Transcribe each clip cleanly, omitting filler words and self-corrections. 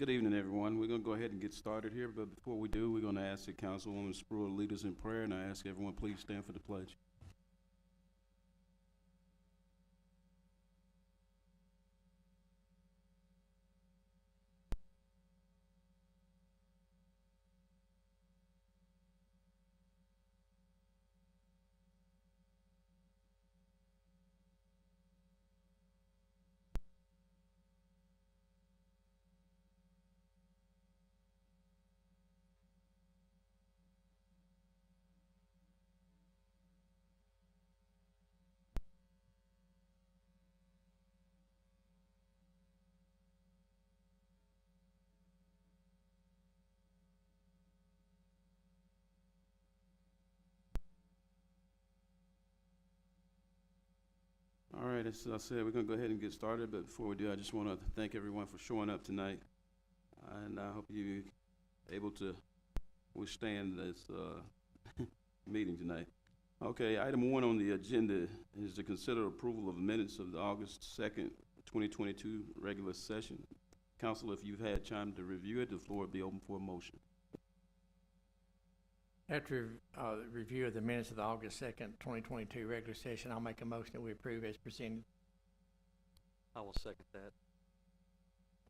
Good evening, everyone. We're going to go ahead and get started here, but before we do, we're going to ask the Councilwoman Spruill to lead us in prayer, and I ask everyone please stand for the pledge. All right, as I said, we're going to go ahead and get started, but before we do, I just want to thank everyone for showing up tonight, and I hope you're able to withstand this meeting tonight. Okay, item 1 on the agenda is to consider approval of minutes of the August 2nd, 2022 regular session. Council, if you've had time to review it, the floor will be open for a motion. After review of the minutes of the August 2nd, 2022 regular session, I'll make a motion that we approve as presented. I will second that.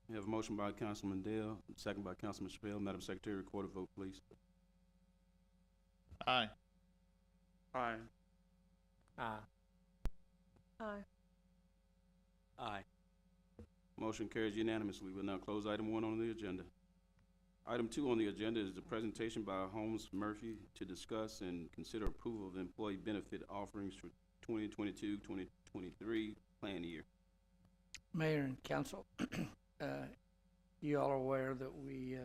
We have a motion by Councilman Dale, second by Councilman Spell. Madam Secretary, record a vote, please. Aye. Aye. Aye. Aye. Aye. Motion carries unanimously. We'll now close item 1 on the agenda. Item 2 on the agenda is the presentation by Holmes Murphy to discuss and consider approval of employee benefit offerings for 2022-2023 plan year. Mayor and council, you all are aware that we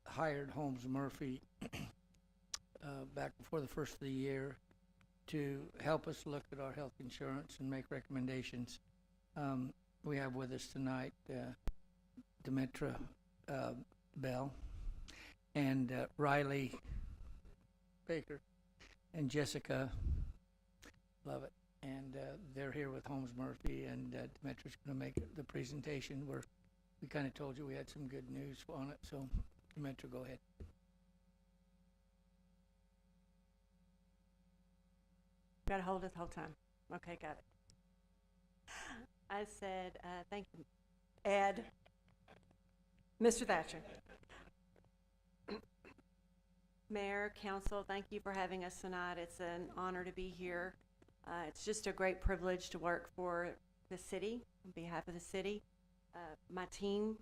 hired Holmes Murphy back before the first of the year to help us look at our health insurance and make recommendations. We have with us tonight Demetra Bell and Riley Baker and Jessica Lovett, and they're here with Holmes Murphy, and Demetra's going to make the presentation where we kind of told you we had some good news on it. So Demetra, go ahead. Got to hold it the whole time. Okay, got it. I said, thank you, Ed. Mr. Thatcher. Mayor, council, thank you for having us tonight. It's an honor to be here. It's just a great privilege to work for the city, on behalf of the city. My team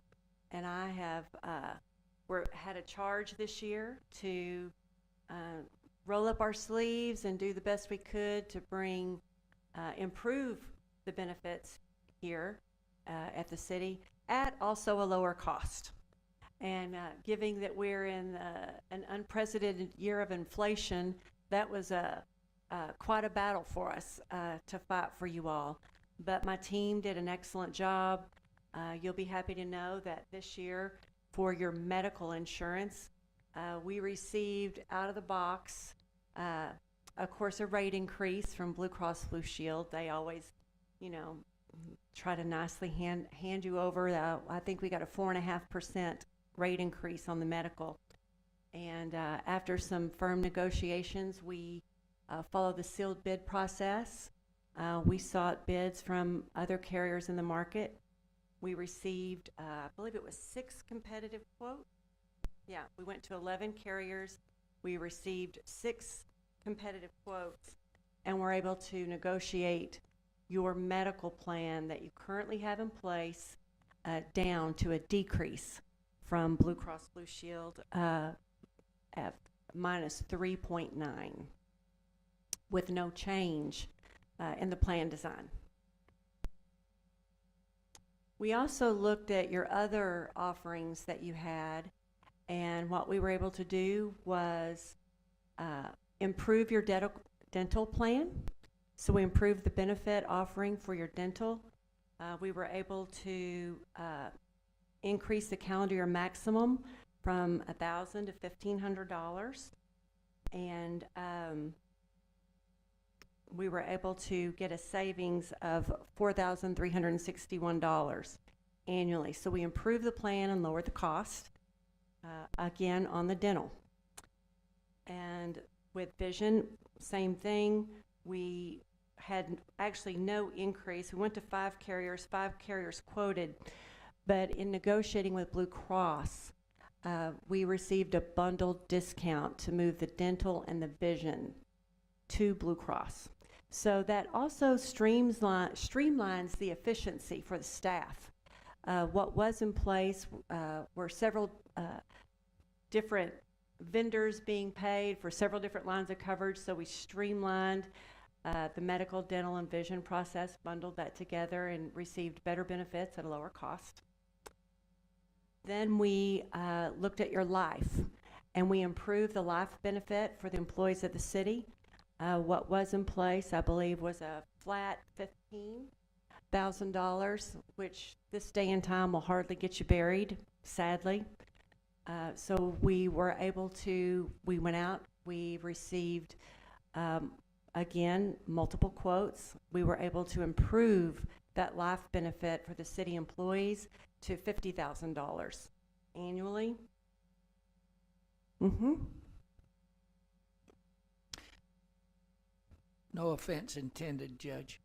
and I have had a charge this year to roll up our sleeves and do the best we could to bring, improve the benefits here at the city at also a lower cost. And given that we're in an unprecedented year of inflation, that was quite a battle for us to fight for you all. But my team did an excellent job. You'll be happy to know that this year for your medical insurance, we received out of the box, of course, a rate increase from Blue Cross Blue Shield. They always, try to nicely hand you over. I think we got a 4.5% rate increase on the medical. And after some firm negotiations, we followed the sealed bid process. We sought bids from other carriers in the market. We received, I believe it was 6 competitive quotes. Yeah, we went to 11 carriers. We received 6 competitive quotes, and we're able to negotiate your medical plan that you currently have in place down to a decrease from Blue Cross Blue Shield at minus 3.9 with no change in the plan design. We also looked at your other offerings that you had, and what we were able to do was improve your dental plan. So we improved the benefit offering for your dental. We were able to increase the calendar year maximum from $1,000 to $1,500, and we were able to get a savings of $4,361 annually. So we improved the plan and lowered the cost, again, on the dental. And with vision, same thing. We had actually no increase. We went to 5 carriers quoted, but in negotiating with Blue Cross, we received a bundled discount to move the dental and the vision to Blue Cross. So that also streamlines the efficiency for the staff. What was in place were several different vendors being paid for several different lines of coverage, so we streamlined the medical, dental, and vision process, bundled that together, and received better benefits at a lower cost. Then we looked at your life, and we improved the life benefit for the employees of the city. What was in place, I believe, was a flat $15,000, which this day and time will hardly get you buried, sadly. So we were able to, we went out, we received, again, multiple quotes. We were able to improve that life benefit for the city employees to $50,000 annually. No offense intended, Judge.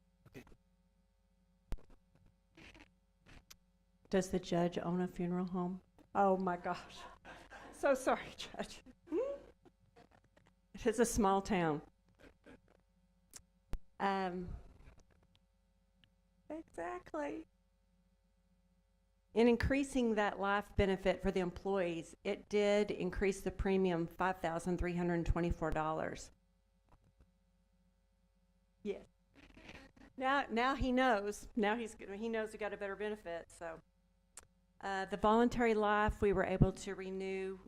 Does the judge own a funeral home? Oh my gosh. So sorry, Judge. It is a small town. Exactly. In increasing that life benefit for the employees, it did increase the premium $5,324. Yes. Now he knows. Now he knows he got a better benefit. So the voluntary life we were able to renew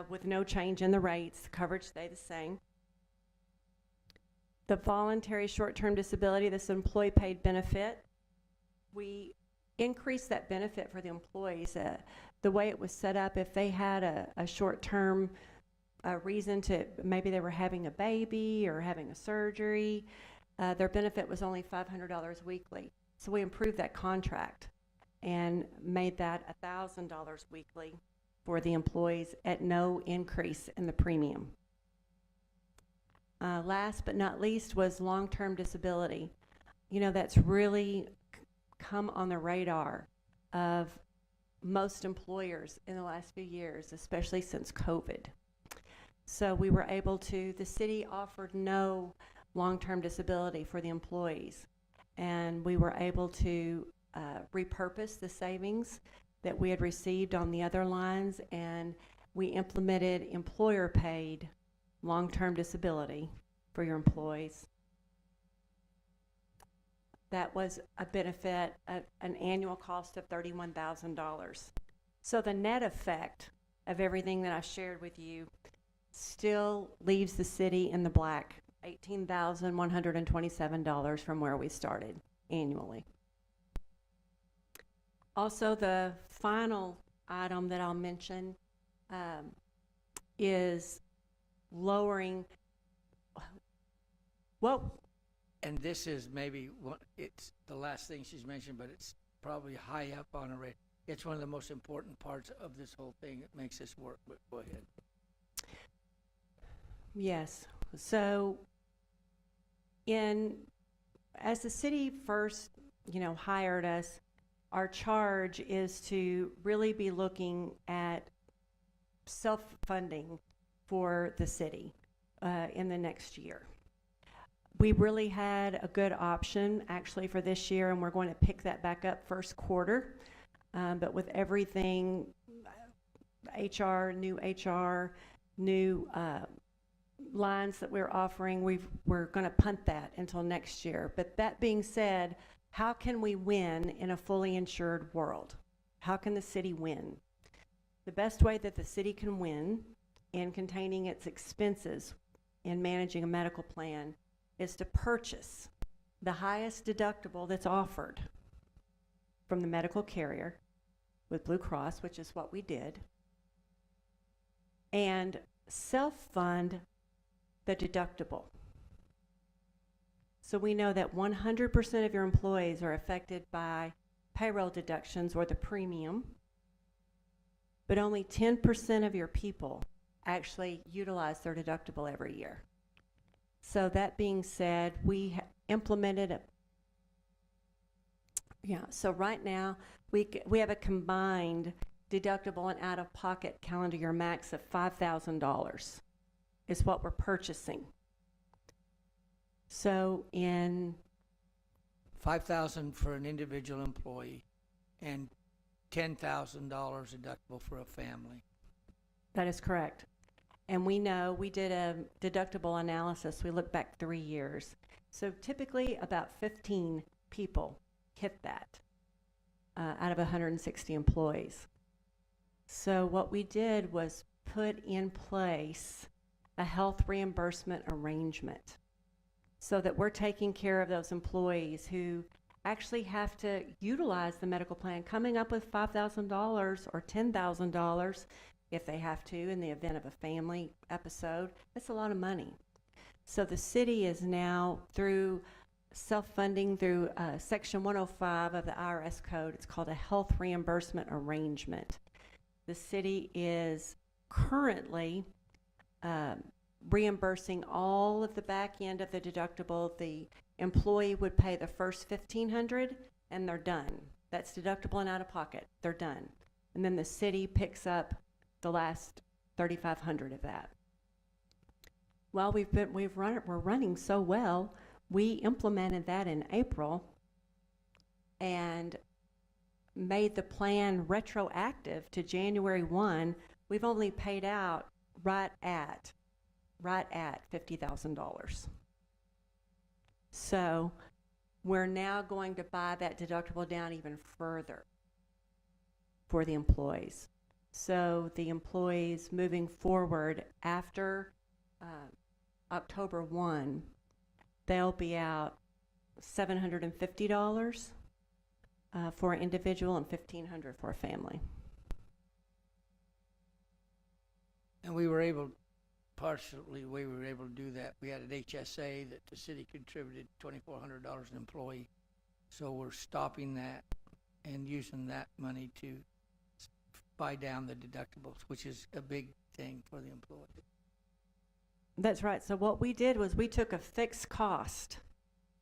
with no change in the rates. The coverage stayed the same. The voluntary short-term disability, this employee paid benefit, we increased that benefit for the employees. The way it was set up, if they had a short-term reason to, maybe they were having a baby or having a surgery, their benefit was only $500 weekly. So we improved that contract and made that $1,000 weekly for the employees at no increase in the premium. Last but not least was long-term disability. You know, that's really come on the radar of most employers in the last few years, especially since COVID. So we were able to, the city offered no long-term disability for the employees, and we were able to repurpose the savings that we had received on the other lines, and we implemented employer-paid long-term disability for your employees. That was a benefit at an annual cost of $31,000. So the net effect of everything that I shared with you still leaves the city in the black, $18,127 from where we started annually. Also, the final item that I'll mention is lowering, And this is maybe one, it's the last thing she's mentioned, but it's probably high up on her. It's one of the most important parts of this whole thing that makes this work, but go ahead. Yes. So as the city first, hired us, our charge is to really be looking at self-funding for the city in the next year. We really had a good option actually for this year, and we're going to pick that back up first quarter. But with everything, new lines that we're offering, we're going to punt that until next year. But that being said, how can we win in a fully insured world? How can the city win? The best way that the city can win in containing its expenses in managing a medical plan is to purchase the highest deductible that's offered from the medical carrier with Blue Cross, which is what we did, and self-fund the deductible. So we know that 100% of your employees are affected by payroll deductions or the premium, but only 10% of your people actually utilize their deductible every year. So that being said, we implemented a, so right now we have a combined deductible and out-of-pocket calendar year max of $5,000 is what we're purchasing. So in 5,000 for an individual employee and $10,000 deductible for a family. That is correct. And we know, we did a deductible analysis. We looked back 3 years. So typically about 15 people hit that out of 160 employees. So what we did was put in place a health reimbursement arrangement so that we're taking care of those employees who actually have to utilize the medical plan, coming up with $5,000 or $10,000 if they have to in the event of a family episode. That's a lot of money. So the city is now, through self-funding through Section 105 of the IRS code, it's called a health reimbursement arrangement. The city is currently reimbursing all of the back end of the deductible. The employee would pay the first $1,500 and they're done. That's deductible and out of pocket. They're done. And then the city picks up the last $3,500 of that. Well, we're running so well, we implemented that in April and made the plan retroactive to January 1. We've only paid out right at $50,000. So we're now going to buy that deductible down even further for the employees. So the employees moving forward after October 1, they'll be out $750 for an individual and $1,500 for a family. And we were able to do that. We had an HSA that the city contributed $2,400 an employee. So we're stopping that and using that money to buy down the deductibles, which is a big thing for the employee. That's right. So what we did was we took a fixed cost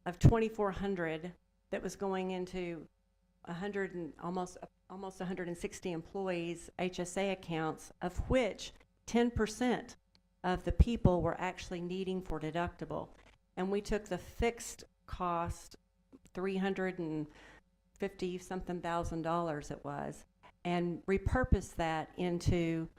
of $2,400 that was going into almost 160 employees' HSA accounts, of which 10% of the people were actually needing for deductible. And we took the fixed cost, $350-something thousand it was, and repurposed that into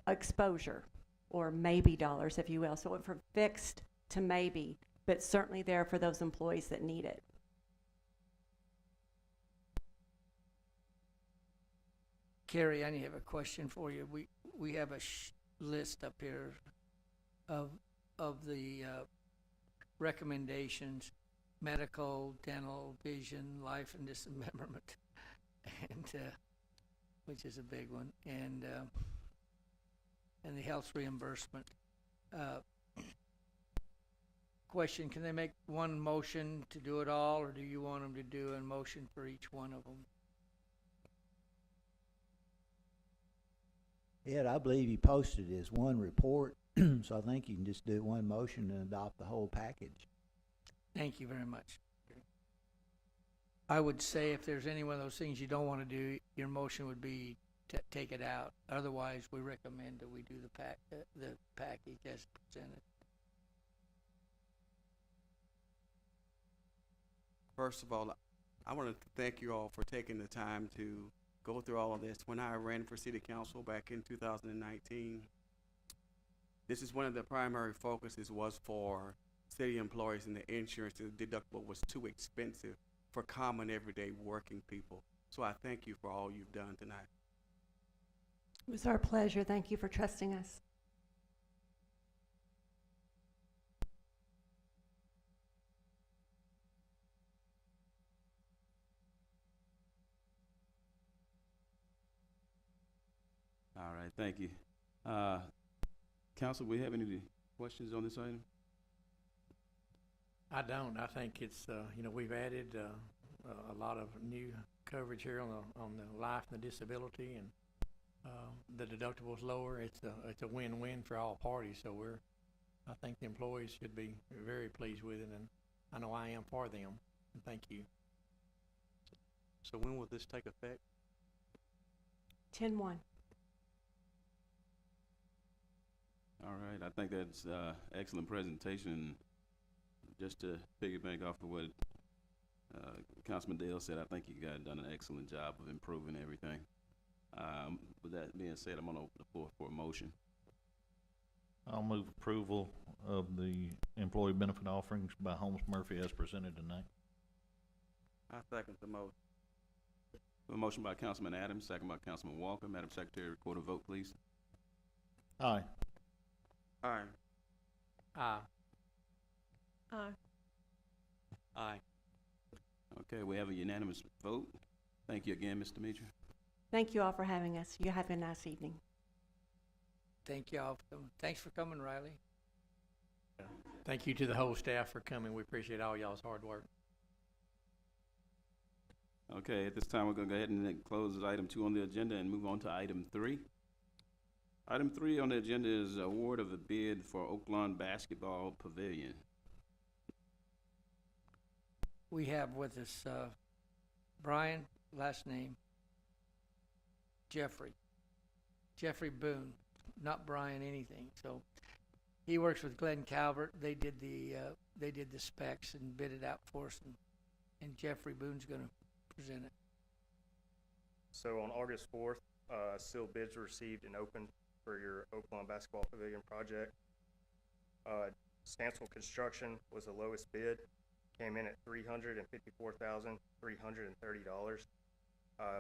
exposure, or maybe dollars, if you will. So it went from fixed to maybe, but certainly there for those employees that need it. Carrie, I have a question for you. We have a list up here of the recommendations: medical, dental, vision, life and dismemberment, and which is a big one, and the health reimbursement. Question: can they make one motion to do it all, or do you want them to do a motion for each one of them? Ed, I believe you posted it as one report, so I think you can just do one motion and adopt the whole package. Thank you very much. I would say if there's any one of those things you don't want to do, your motion would be to take it out. Otherwise, we recommend that we do the package as presented. First of all, I want to thank you all for taking the time to go through all of this. When I ran for city council back in 2019, this is one of the primary focuses was for city employees, and the insurance deductible was too expensive for common everyday working people. So I thank you for all you've done tonight. It was our pleasure. Thank you for trusting us. All right, thank you. Council, we have any questions on this item? I don't. I think it's, we've added, a lot of new coverage here on the life and the disability, and, the deductible's lower. It's a win-win for all parties, so I think the employees should be very pleased with it, and I know I am for them, and thank you. So when will this take effect? 10-1. All right, I think that's excellent presentation. Just to piggyback off of what Councilman Dale said, I think you guys done an excellent job of improving everything. With that being said, I'm gonna open the floor for a motion. I'll move approval of the employee benefit offerings by Holmes Murphy as presented tonight. I second the motion. A motion by Councilman Adams, second by Councilman Walker. Madam Secretary, record a vote, please. Aye. Aye. Aye. Aye. Aye. Okay, we have a unanimous vote. Thank you again, Mr. Demetra. Thank you all for having us. You have a nice evening. Thank you all for coming. Thanks for coming, Riley. Thank you to the whole staff for coming. We appreciate all y'all's hard work. Okay, at this time, we're gonna go ahead and then close item 2 on the agenda and move on to item 3. Item 3 on the agenda is award of a bid for Oaklawn Basketball Pavilion. We have with us, Brian, last name, Jeffrey Boone, not Brian anything. So he works with Glenn Calvert. They did the specs and bid it out for us, and Jeffrey Boone's gonna present it. So on August 4th, sealed bids were received and opened for your Oaklawn Basketball Pavilion project. Stansel Construction was the lowest bid, came in at $354,330.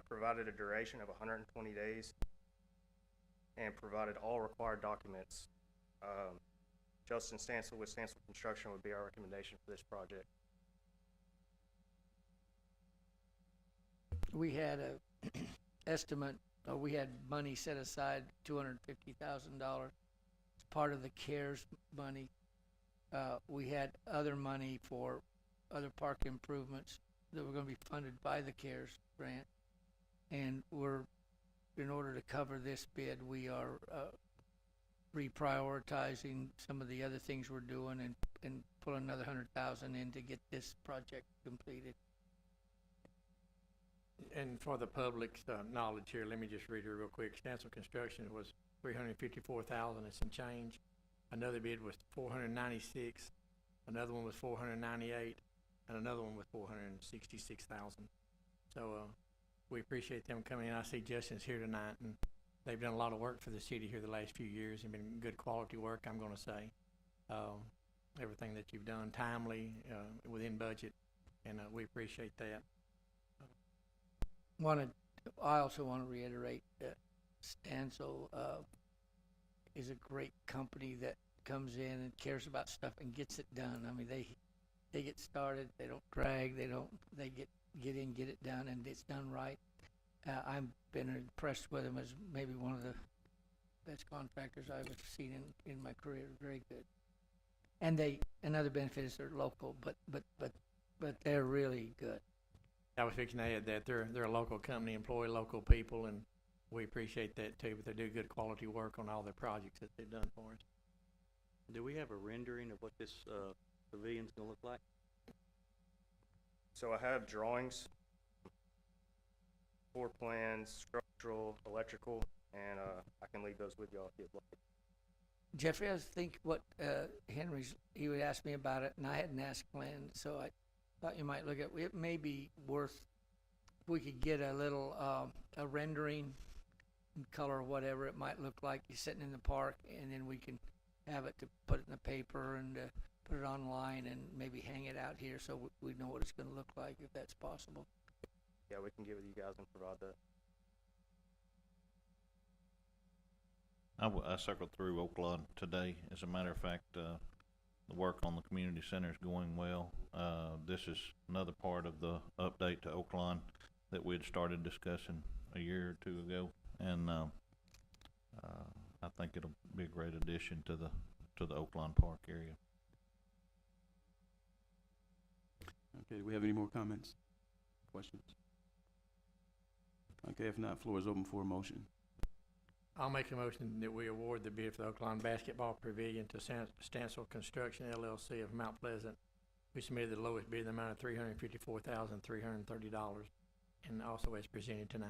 Provided a duration of 120 days and provided all required documents. Justin Stansel with Stansel Construction would be our recommendation for this project. We had a estimate, we had money set aside, $250,000. It's part of the CARES money. We had other money for other park improvements that were gonna be funded by the CARES grant. And in order to cover this bid, we are reprioritizing some of the other things we're doing and pulling another $100,000 in to get this project completed. And for the public's knowledge here, let me just read it real quick. Stansel Construction was $354,000 and some change. Another bid was $496. Another one was $498, and another one was $466,000. So we appreciate them coming in. I see Justin's here tonight, and they've done a lot of work for the city here the last few years, and been good quality work, I'm going to say. Everything that you've done timely, within budget, and we appreciate that. I also want to reiterate that Stansel is a great company that comes in and cares about stuff and gets it done. I mean, they get started, they don't drag, they get in, get it done, and it's done right. I've been impressed with them as maybe one of the best contractors I've ever seen in my career. Very good. And another benefit is they're local, but they're really good. I was fixing to add that they're a local company, employ local people, and we appreciate that too. But they do good quality work on all their projects that they've done for us. Do we have a rendering of what this pavilion's gonna look like? So I have drawings, floor plans, structural, electrical, and I can leave those with y'all if you'd like. Jeffrey, I think what he would ask me about it, and I hadn't asked Glenn, so I thought you might look at it. May be worth, if we could get a little a rendering in color or whatever it might look like. You're sitting in the park, and then we can have it to put it in the paper and put it online and maybe hang it out here so we know what it's going to look like, if that's possible. Yeah, we can get with you guys and provide that. I circled through Oaklawn today. As a matter of fact, the work on the community center is going well. This is another part of the update to Oaklawn that we had started discussing a year or two ago, and I think it'll be a great addition to the Oaklawn Park area. Okay, do we have any more comments, questions? Okay, if not, floor is open for a motion. I'll make a motion that we award the bid for the Oaklawn Basketball Pavilion to Stansel Construction LLC of Mount Pleasant, who submitted the lowest bid in the amount of $354,330, and also as presented tonight.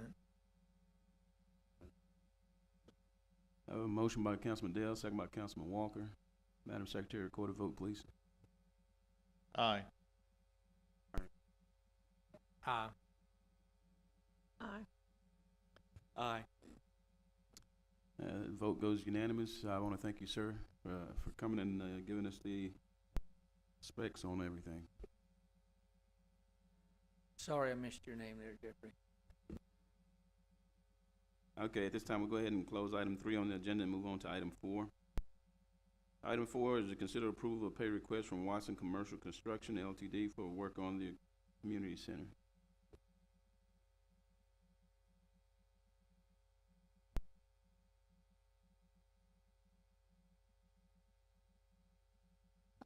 I have a motion by Councilman Dale, second by Councilman Walker. Madam Secretary, record a vote, please. Aye. Aye. Aye. Aye. Vote goes unanimous. I want to thank you, sir, for coming and giving us the specs on everything. Sorry I missed your name there, Jeffrey. Okay, at this time, we'll go ahead and close item 3 on the agenda and move on to item 4. Item 4 is to consider approval of pay request from Watson Commercial Construction Ltd. for work on the community center.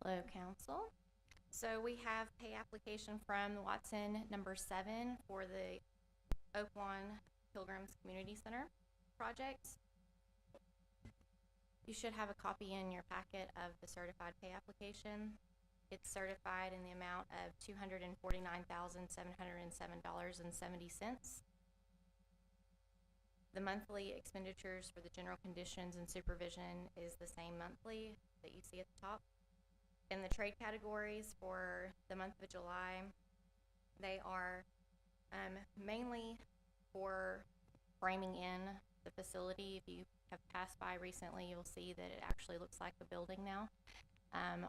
Hello, Council. So we have pay application from Watson number 7 for the Oaklawn Pilgrims Community Center project. You should have a copy in your packet of the certified pay application. It's certified in the amount of $249,707.70. The monthly expenditures for the general conditions and supervision is the same monthly that you see at the top. In the trade categories for the month of July, they are mainly for framing in the facility. If you have passed by recently, you'll see that it actually looks like a building now.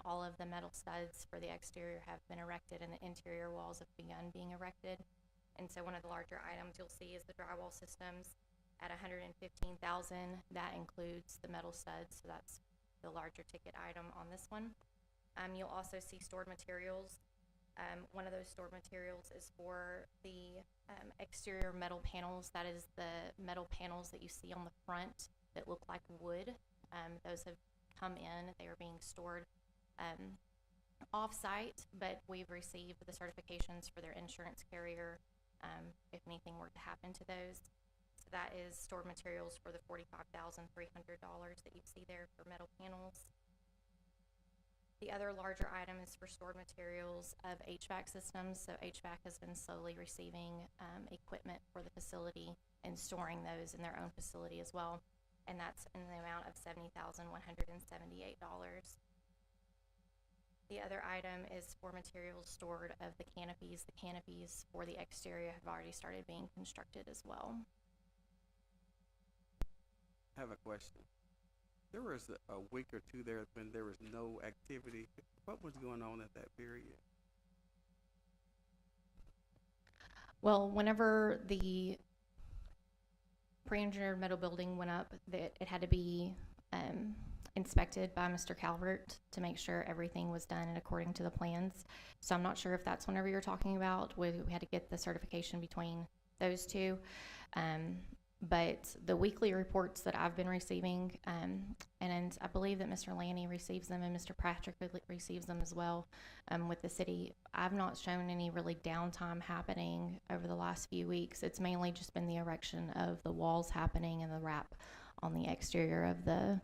All of the metal studs for the exterior have been erected and the interior walls have begun being erected. And so one of the larger items you'll see is the drywall systems at $115,000. That includes the metal studs, so that's the larger ticket item on this one. You'll also see stored materials. One of those stored materials is for the exterior metal panels. That is the metal panels that you see on the front that look like wood. Those have come in. They are being stored off-site, but we've received the certifications for their insurance carrier if anything were to happen to those. So that is stored materials for the $45,300 that you see there for metal panels. The other larger item is for stored materials of HVAC systems. So HVAC has been slowly receiving equipment for the facility and storing those in their own facility as well. And that's in the amount of $70,178. The other item is for materials stored of the canopies. The canopies for the exterior have already started being constructed as well. I have a question. There was a week or two there when there was no activity. What was going on at that period? Well, whenever the pre-engineered metal building went up, that it had to be inspected by Mr. Calvert to make sure everything was done and according to the plans. So I'm not sure if that's whenever you're talking about. We had to get the certification between those two. But the weekly reports that I've been receiving, and I believe that Mr. Lanny receives them and Mr. Patrick receives them as well with the city, I've not shown any really downtime happening over the last few weeks. It's mainly just been the erection of the walls happening and the wrap on the exterior of the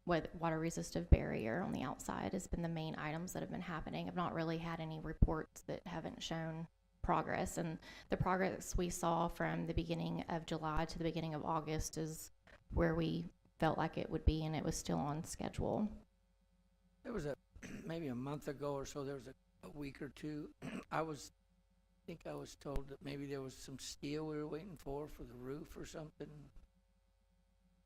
water resistive barrier on the outside has been the main items that have been happening. I've not really had any reports that haven't shown progress, and the progress we saw from the beginning of July to the beginning of August is where we felt like it would be, and it was still on schedule. There was maybe a month ago or so, there was a week or two, I think I was told that maybe there was some steel we were waiting for the roof or something.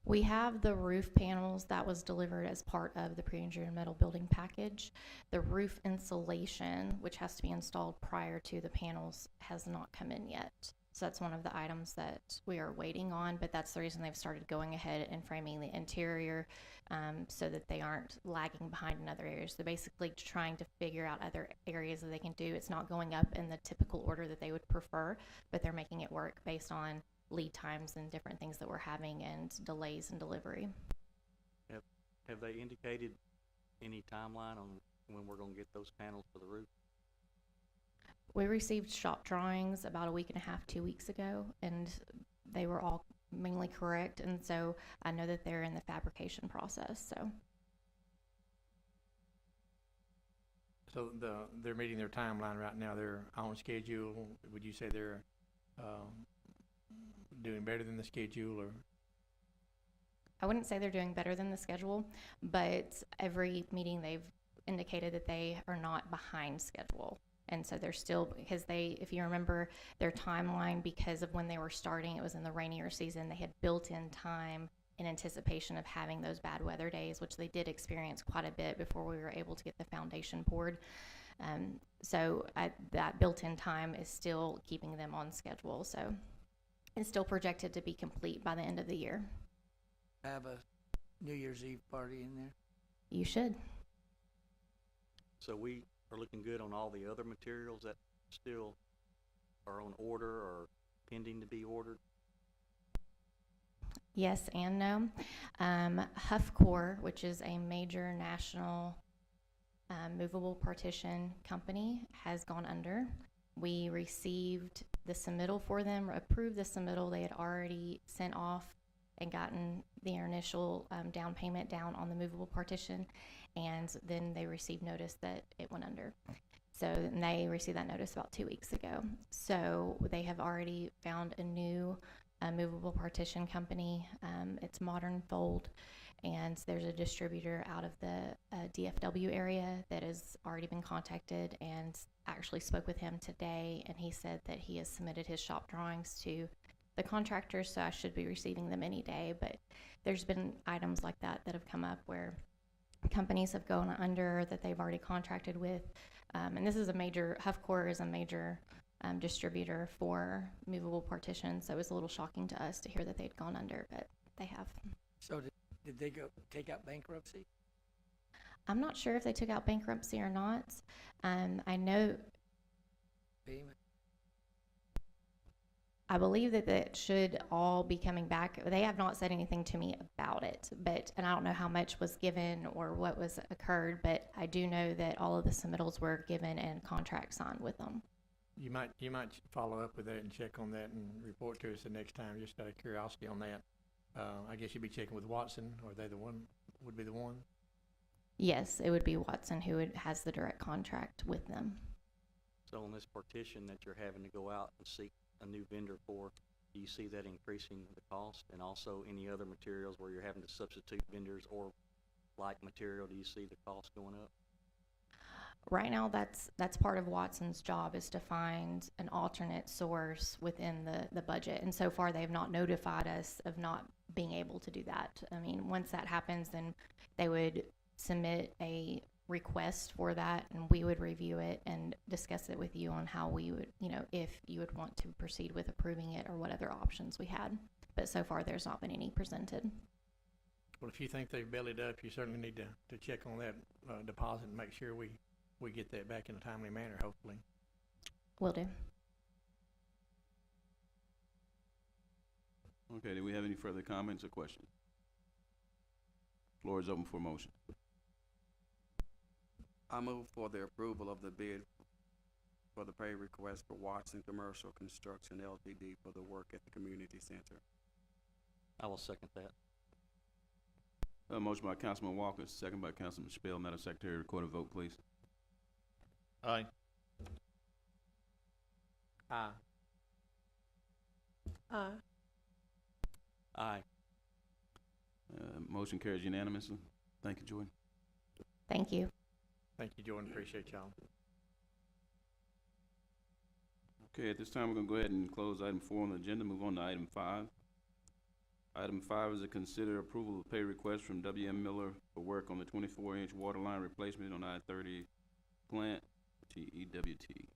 We have the roof panels that was delivered as part of the pre-engineered metal building package. The roof insulation, which has to be installed prior to the panels, has not come in yet. So that's one of the items that we are waiting on, but that's the reason they've started going ahead and framing the interior so that they aren't lagging behind in other areas. They're basically trying to figure out other areas that they can do. It's not going up in the typical order that they would prefer, but they're making it work based on lead times and different things that we're having and delays in delivery. Have they indicated any timeline on when we're gonna get those panels for the roof? We received shop drawings about a week and a half, 2 weeks ago, and they were all mainly correct, and so I know that they're in the fabrication process, so. So they're meeting their timeline right now. They're on schedule. Would you say they're doing better than the schedule, or? I wouldn't say they're doing better than the schedule, but every meeting they've indicated that they are not behind schedule. And so they're still, because if you remember their timeline, because of when they were starting, it was in the rainier season, they had built in time in anticipation of having those bad weather days, which they did experience quite a bit before we were able to get the foundation poured. So that built-in time is still keeping them on schedule. So it's still projected to be complete by the end of the year. Have a New Year's Eve party in there. You should. So we are looking good on all the other materials that still are on order or pending to be ordered? Yes and no. Huffcore, which is a major national movable partition company, has gone under. We received the submittal for them, approved the submittal. They had already sent off and gotten their initial down payment down on the movable partition, and then they received notice that it went under. So they received that notice about 2 weeks ago. So they have already found a new movable partition company. It's Modern Fold, and there's a distributor out of the DFW area that has already been contacted, and actually spoke with him today, and he said that he has submitted his shop drawings to the contractor, so I should be receiving them any day. But there's been items like that that have come up where companies have gone under that they've already contracted with, and this is Huffcore is a major distributor for movable partitions, so it was a little shocking to us to hear that they'd gone under, but they have. So did they take out bankruptcy? I'm not sure if they took out bankruptcy or not. I know, Payment. I believe that should all be coming back. They have not said anything to me about it, and I don't know how much was given or what was occurred, but I do know that all of the submittals were given and contracts signed with them. You might follow up with that and check on that and report to us the next time, just out of curiosity on that. I guess you'd be checking with Watson, or they would be the one? Yes, it would be Watson who has the direct contract with them. So on this partition that you're having to go out and seek a new vendor for, do you see that increasing the cost? And also any other materials where you're having to substitute vendors or like material, do you see the cost going up? Right now, that's part of Watson's job, is to find an alternate source within the budget. And so far, they have not notified us of not being able to do that. I mean, once that happens, then they would submit a request for that, and we would review it and discuss it with you on how we would, if you would want to proceed with approving it or what other options we had. But so far, there's not been any presented. Well, if you think they've bellied up, you certainly need to check on that deposit and make sure we get that back in a timely manner, hopefully. Will do. Okay, do we have any further comments or questions? Floor is open for motion. I move for the approval of the bid for the pay request for Watson Commercial Construction Ltd. for the work at the community center. I will second that. A motion by Councilman Walker, second by Councilman Spill. Madam Secretary, record a vote, please. Aye. Aye. Aye. Motion carries unanimously. Thank you, Jordan. Thank you. Thank you, Jordan. Appreciate y'all. Okay, at this time, we're gonna go ahead and close item 4 on the agenda, move on to item 5. Item 5 is to consider approval of pay request from W.M. Miller for work on the 24-inch water line replacement on I-30 Plant, TEWT.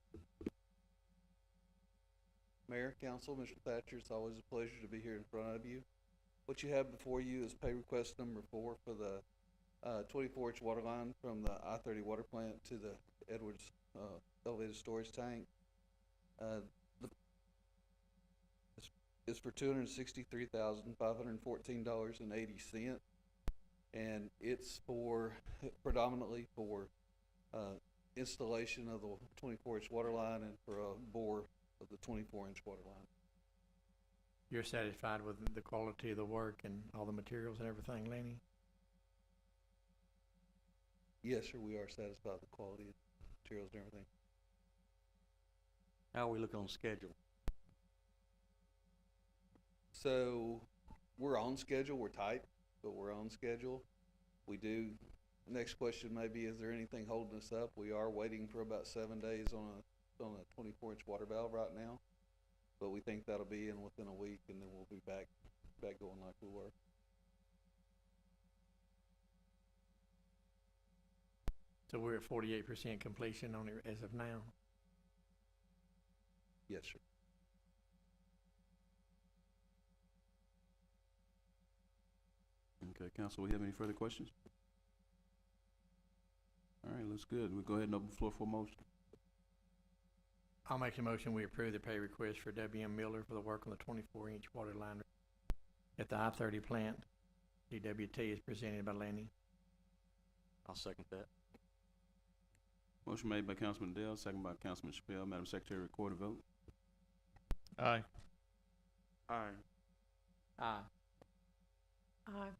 Mayor, Council, Mr. Thatcher, it's always a pleasure to be here in front of you. What you have before you is pay request number 4 for the 24-inch water line from the I-30 water plant to the Edwards elevated storage tank. It's for $263,514.80, and it's predominantly for installation of the 24-inch water line and for a bore of the 24-inch water line. You're satisfied with the quality of the work and all the materials and everything, Lenny? Yes, sir, we are satisfied with the quality of materials and everything. How are we looking on schedule? So we're on schedule. We're tight, but we're on schedule. We do. Next question may be, is there anything holding us up? We are waiting for about 7 days on a 24-inch water valve right now, but we think that'll be in within a week, and then we'll be back going like we were. So we're at 48% completion on it as of now. Yes, sir. Okay, council, we have any further questions? All right, looks good. We'll go ahead and open the floor for a motion. I'll make a motion, we approve the pay request for W.M. Miller for the work on the 24-inch water line at the I-30 plant. DWT is presented by Lenny. I'll second that. Motion made by Councilman Dale, second by Councilman Chappelle. Madam Secretary, record a vote. Aye. Aye. Aye. Aye.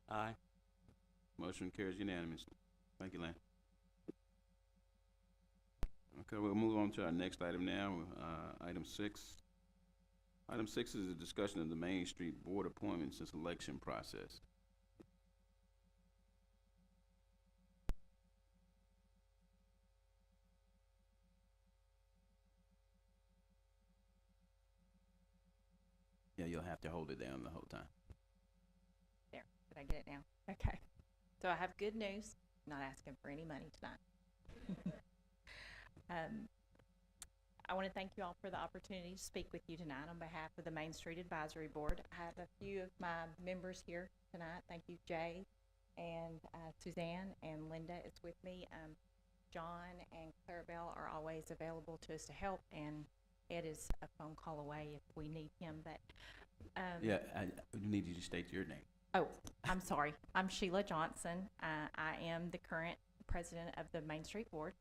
Aye. Motion carries unanimously. Thank you, Lane. Okay, we'll move on to our next item now, item 6. Item 6 is a discussion of the Main Street Board appointments and selection process. Yeah, you'll have to hold it down the whole time. There, did I get it now? Okay. So I have good news, not asking for any money tonight. I want to thank you all for the opportunity to speak with you tonight on behalf of the Main Street Advisory Board. I have a few of my members here tonight. Thank you, Jay and Suzanne and Linda is with me. John and Clarabelle are always available to us to help, and Ed is a phone call away if we need him. But Yeah, I need you to state your name. Oh, I'm sorry. I'm Sheila Johnson. I am the current president of the Main Street Board.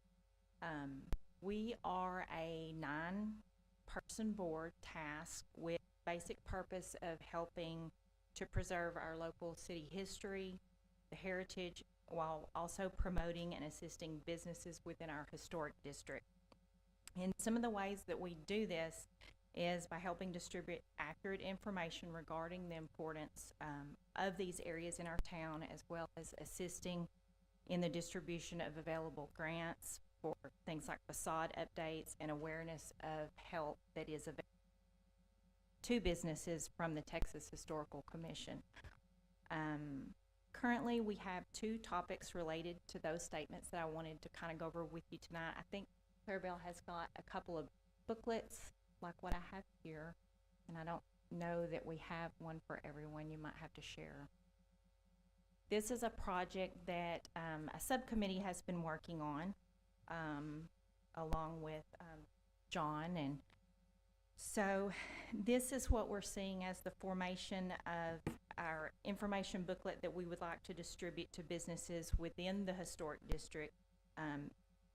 We are a 9-person board tasked with basic purpose of helping to preserve our local city history, the heritage, while also promoting and assisting businesses within our historic district. And some of the ways that we do this is by helping distribute accurate information regarding the importance of these areas in our town, as well as assisting in the distribution of available grants for things like facade updates and awareness of help that is available to businesses from the Texas Historical Commission. Currently, we have 2 topics related to those statements that I wanted to kind of go over with you tonight. I think Clarabelle has got a couple of booklets like what I have here, and I don't know that we have one for everyone. You might have to share. This is a project that a subcommittee has been working on along with John, and so this is what we're seeing as the formation of our information booklet that we would like to distribute to businesses within the historic district.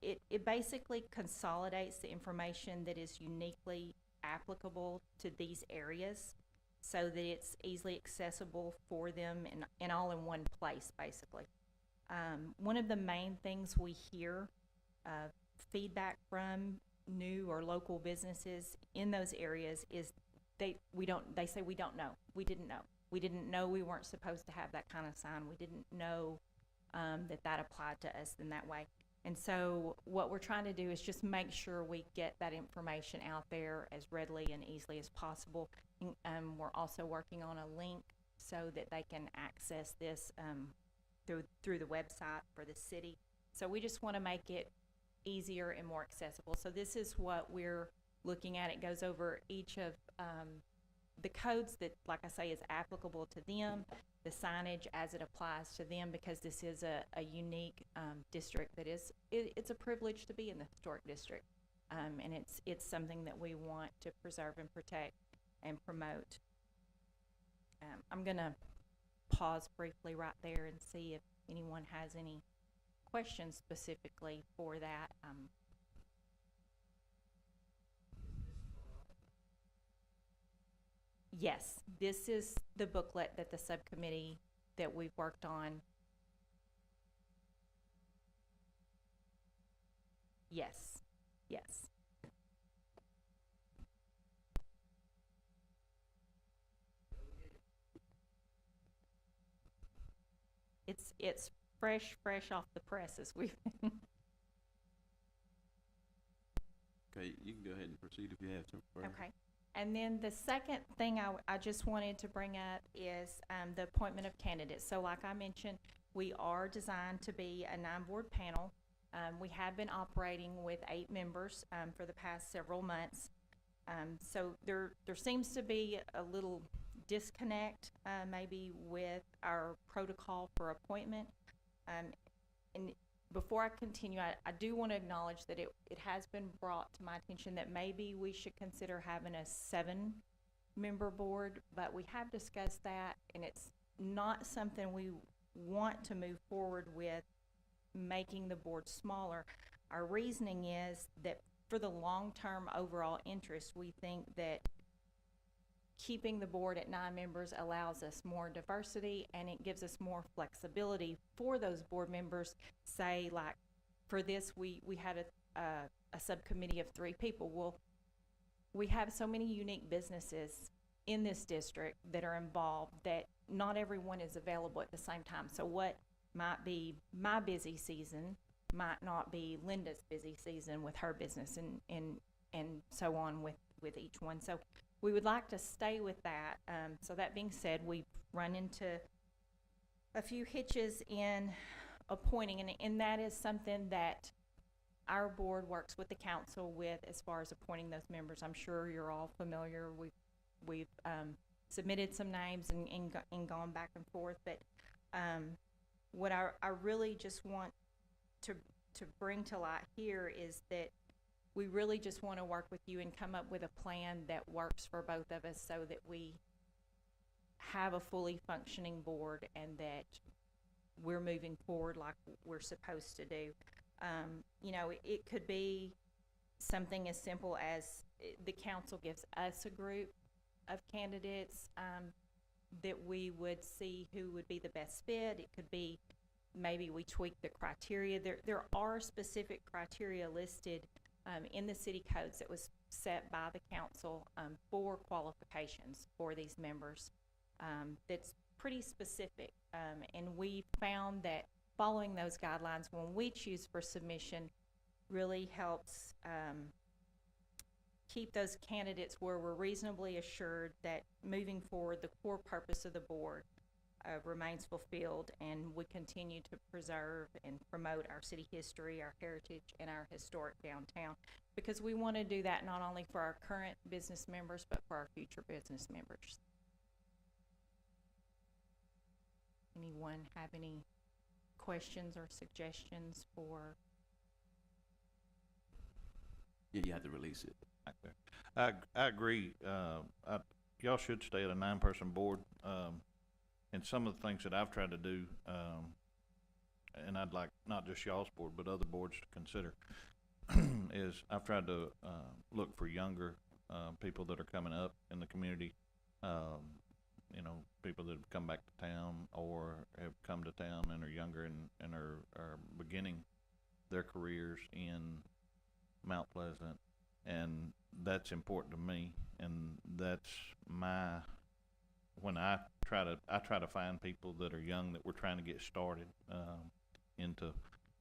It basically consolidates the information that is uniquely applicable to these areas so that it's easily accessible for them and all in one place, basically. One of the main things we hear feedback from new or local businesses in those areas is they say we don't know. We didn't know we weren't supposed to have that kind of sign. We didn't know that applied to us in that way. And so what we're trying to do is just make sure we get that information out there as readily and easily as possible. We're also working on a link so that they can access this through the website for the city. So we just want to make it easier and more accessible. So this is what we're looking at. It goes over each of the codes that, like I say, is applicable to them, the signage as it applies to them, because this is a unique district that is, it's a privilege to be in the historic district. And it's something that we want to preserve and protect and promote. I'm gonna pause briefly right there and see if anyone has any questions specifically for that. Yes, this is the booklet that the subcommittee that we've worked on. Yes, yes. It's fresh off the presses. We've Okay, you can go ahead and proceed if you have to. Okay. And then the second thing I just wanted to bring up is the appointment of candidates. So like I mentioned, we are designed to be a 9-board panel. We have been operating with 8 members for the past several months. So there seems to be a little disconnect maybe with our protocol for appointment. And before I continue, I do want to acknowledge that it has been brought to my attention that maybe we should consider having a 7-member board, but we have discussed that, and it's not something we want to move forward with, making the board smaller. Our reasoning is that for the long-term overall interest, we think that keeping the board at 9 members allows us more diversity, and it gives us more flexibility for those board members. Say, like, for this, we had a subcommittee of 3 people. Well, we have so many unique businesses in this district that are involved that not everyone is available at the same time. So what might be my busy season might not be Linda's busy season with her business, and so on with each one. So we would like to stay with that. So that being said, we've run into a few hitches in appointing, and that is something that our board works with the council with as far as appointing those members. I'm sure you're all familiar. We've submitted some names and gone back and forth, but what I really just want to bring to light here is that we really just want to work with you and come up with a plan that works for both of us so that we have a fully functioning board and that we're moving forward like we're supposed to do. You know, it could be something as simple as the council gives us a group of candidates that we would see who would be the best fit. It could be maybe we tweak the criteria. There are specific criteria listed in the city codes that was set by the council for qualifications for these members. That's pretty specific, and we found that following those guidelines when we choose for submission really helps keep those candidates where we're reasonably assured that moving forward the core purpose of the board remains fulfilled, and we continue to preserve and promote our city history, our heritage, and our historic downtown, because we want to do that not only for our current business members but for our future business members. Anyone have any questions or suggestions for? Yeah, you have to release it. I agree. Y'all should stay at a 9-person board. And some of the things that I've tried to do, and I'd like not just y'all's board, but other boards to consider, is I've tried to look for younger people that are coming up in the community, you know, people that have come back to town or have come to town and are younger and are beginning their careers in Mount Pleasant. And that's important to me, and that's when I try to find people that are young that we're trying to get started into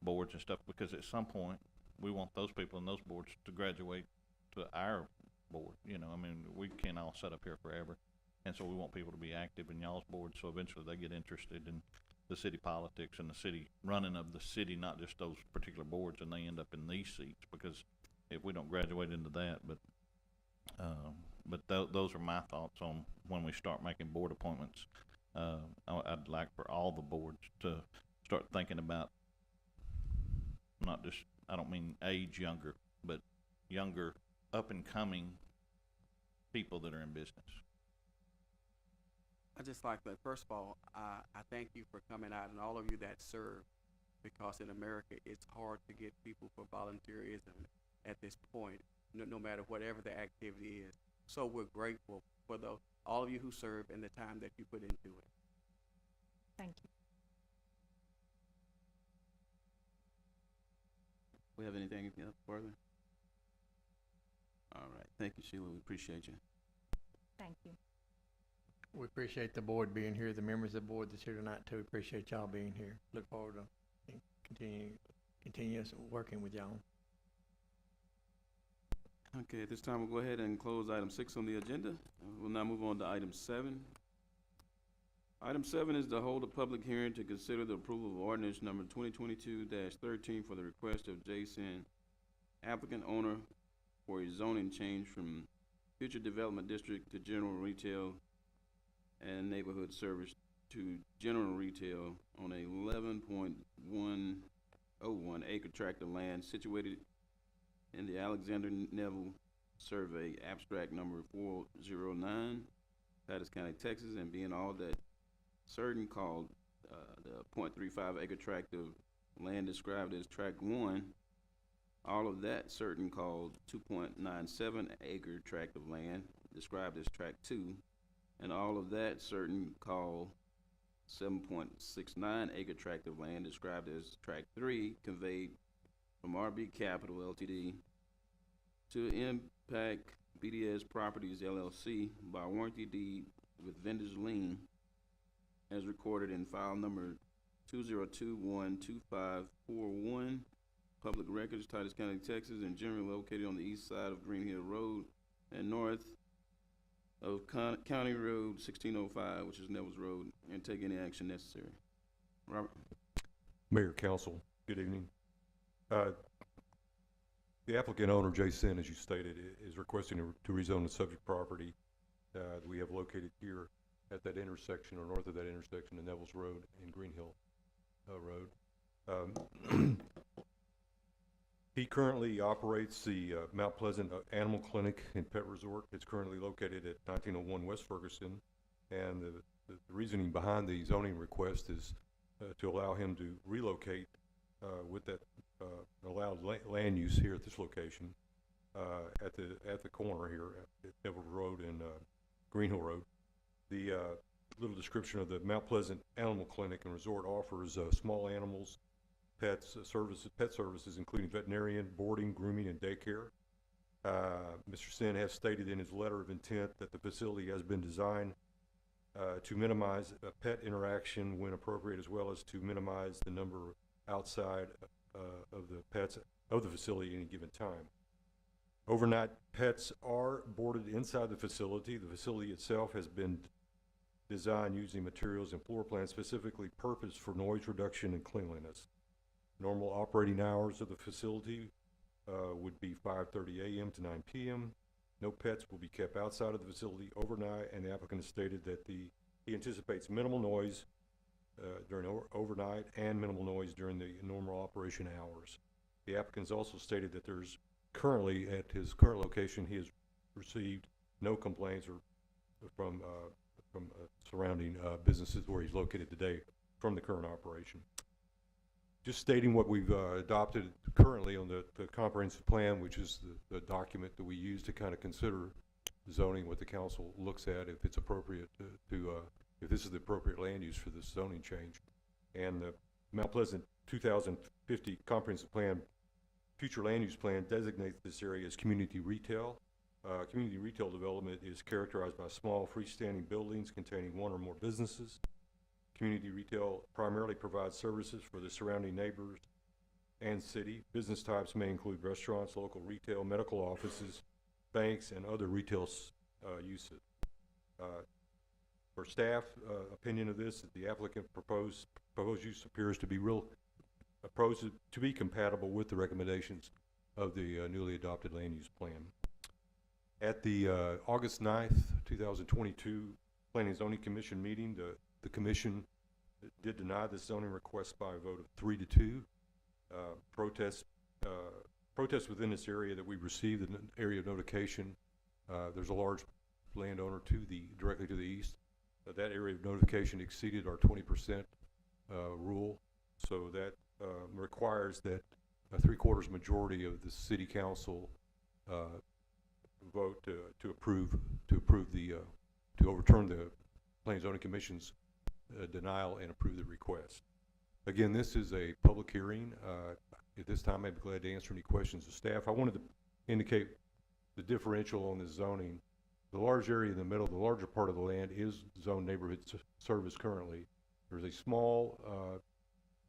boards and stuff, because at some point we want those people in those boards to graduate to our board. You know, I mean, we can't all sit up here forever, and so we want people to be active in y'all's board, so eventually they get interested in the city politics and the city running of the city, not just those particular boards, and they end up in these seats, because if we don't graduate into that, but those are my thoughts on when we start making board appointments. I'd like for all the boards to start thinking about not just, I don't mean age younger, but younger up and coming people that are in business. I just like that. First of all, I thank you for coming out, and all of you that serve. because in America, it's hard to get people for volunteerism at this point, no matter whatever the activity is. So we're grateful for all of you who serve and the time that you put into it. Thank you. We have anything else further? All right, thank you, Sheila, we appreciate you. Thank you. We appreciate the board being here, the members of the board that's here tonight too. Appreciate y'all being here. Look forward to continuous working with y'all. Okay, at this time, we'll go ahead and close item 6 on the agenda. We'll now move on to item 7. Item 7 is to hold a public hearing to consider the approval of ordinance number 2022-13 for the request of Jason, applicant owner, for a zoning change from future development district to general retail and neighborhood service to general retail on a 11.101 acre tract of land situated in the Alexander Neville Survey, abstract number 409, Pattis County, Texas, and being all that certain called the 0.35 acre tract of land described as tract 1, all of that certain called 2.97 acre tract of land described as tract 2, and all of that certain called 7.69 acre tract of land described as tract 3 conveyed from RB Capital Ltd. to Impact BDS Properties LLC by warranty deed with vendor's lien as recorded in file number 202-12541, Public Records, Titus County, Texas, and generally located on the east side of Green Hill Road and north of County Road 1605, which is Neville's Road, and take any action necessary. Robert? Mayor, Council, good evening. The applicant owner, Jason, as you stated, is requesting to rezone the subject property that we have located here at that intersection, or north of that intersection, in Neville's Road and Green Hill Road. He currently operates the Mount Pleasant Animal Clinic and Pet Resort. It's currently located at 1901 West Ferguson, and the reasoning behind the zoning request is to allow him to relocate with that allowed land use here at this location at the corner here at Neville Road and Green Hill Road. The little description of the Mount Pleasant Animal Clinic and Resort offers small animals, pet services including veterinarian, boarding, grooming, and daycare. Mr. Sin has stated in his letter of intent that the facility has been designed to minimize pet interaction when appropriate, as well as to minimize the number outside of the pets of the facility at any given time. Overnight pets are boarded inside the facility. The facility itself has been designed using materials and floor plans specifically purposed for noise reduction and cleanliness. Normal operating hours of the facility would be 5:30 a.m. to 9 p.m. No pets will be kept outside of the facility overnight, and the applicant has stated that he anticipates minimal noise during overnight and minimal noise during the normal operation hours. The applicant has also stated that there's currently, at his current location, he has received no complaints from surrounding businesses where he's located today from the current operation. Just stating what we've adopted currently on the comprehensive plan, which is the document that we use to kind of consider zoning, what the council looks at if it's appropriate if this is the appropriate land use for this zoning change. And the Mount Pleasant 2050 comprehensive plan, future land use plan designates this area as community retail. Community retail development is characterized by small freestanding buildings containing one or more businesses. Community retail primarily provides services for the surrounding neighbors and city. Business types may include restaurants, local retail, medical offices, banks, and other retail uses. For staff opinion of this, the applicant proposed use appears to be compatible with the recommendations of the newly adopted land use plan. At the August 9th, 2022 Planning and Zoning Commission meeting, the commission did deny this zoning request by a vote of 3-2. Protests within this area that we received, an area of notification. There's a large landowner directly to the east. That area of notification exceeded our 20% rule, so that requires that a 3/4 majority of the city council vote to overturn the Planning and Zoning Commission's denial and approve the request. Again, this is a public hearing. At this time, I'd be glad to answer any questions of staff. I wanted to indicate the differential on the zoning. The large area in the middle, the larger part of the land is zoned neighborhood service currently. There's a small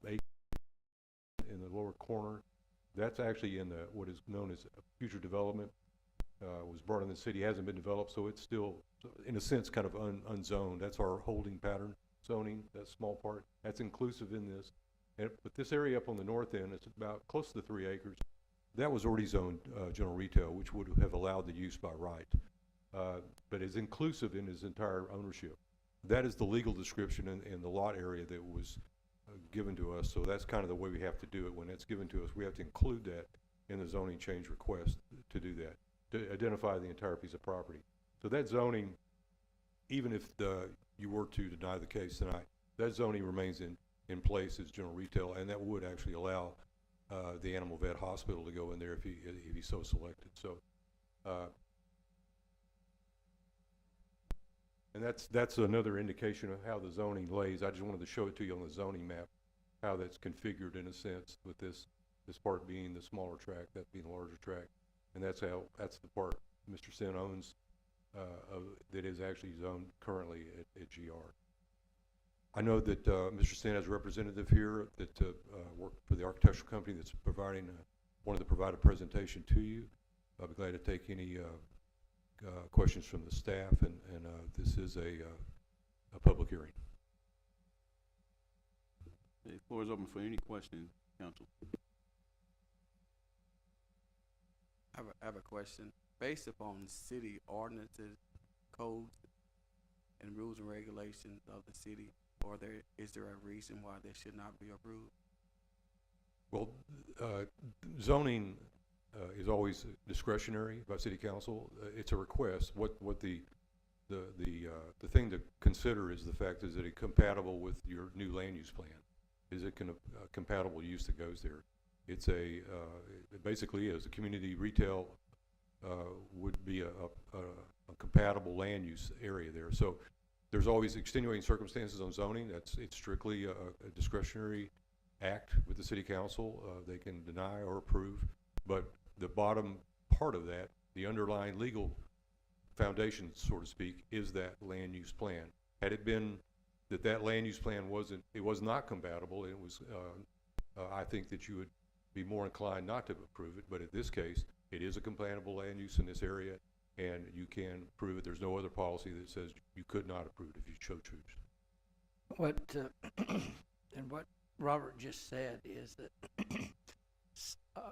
acre in the lower corner. That's actually in the what is known as future development. Was brought in the city, hasn't been developed, so it's still, in a sense, kind of unzoned. That's our holding pattern zoning, that small part. That's inclusive in this. But this area up on the north end, it's about close to 3 acres. That was already zoned general retail, which would have allowed the use by right. But is inclusive in his entire ownership. That is the legal description in the lot area that was given to us. So that's kind of the way we have to do it. When it's given to us, we have to include that in the zoning change request to do that, to identify the entire piece of property. So that zoning, even if you were to deny the case tonight, that zoning remains in place as general retail, and that would actually allow the animal vet hospital to go in there if he so selected. So, and that's another indication of how the zoning lays. I just wanted to show it to you on the zoning map, how that's configured in a sense, with this part being the smaller tract, that being the larger tract, and that's the part Mr. Sin owns that is actually zoned currently at GR. I know that Mr. Sin has a representative here that worked for the architectural company that's providing, wanted to provide a presentation to you. I'll be glad to take any questions from the staff, and this is a public hearing. The floor is open for any questions, council. I have a question. Based upon city ordinances, codes, and rules and regulations of the city, is there a reason why they should not be approved? Well, zoning is always discretionary by city council. It's a request. What the thing to consider is the fact is that it's compatible with your new land use plan. Is it compatible use that goes there? It's it basically is a community retail would be a compatible land use area there. So there's always extenuating circumstances on zoning. It's strictly a discretionary act with the city council. They can deny or approve, but the bottom part of that, the underlying legal foundation, so to speak, is that land use plan. Had it been that land use plan was not compatible, it was, I think that you would be more inclined not to approve it. But in this case, it is a compatible land use in this area, and you can approve it. There's no other policy that says you could not approve it if you so choose. What and what Robert just said is that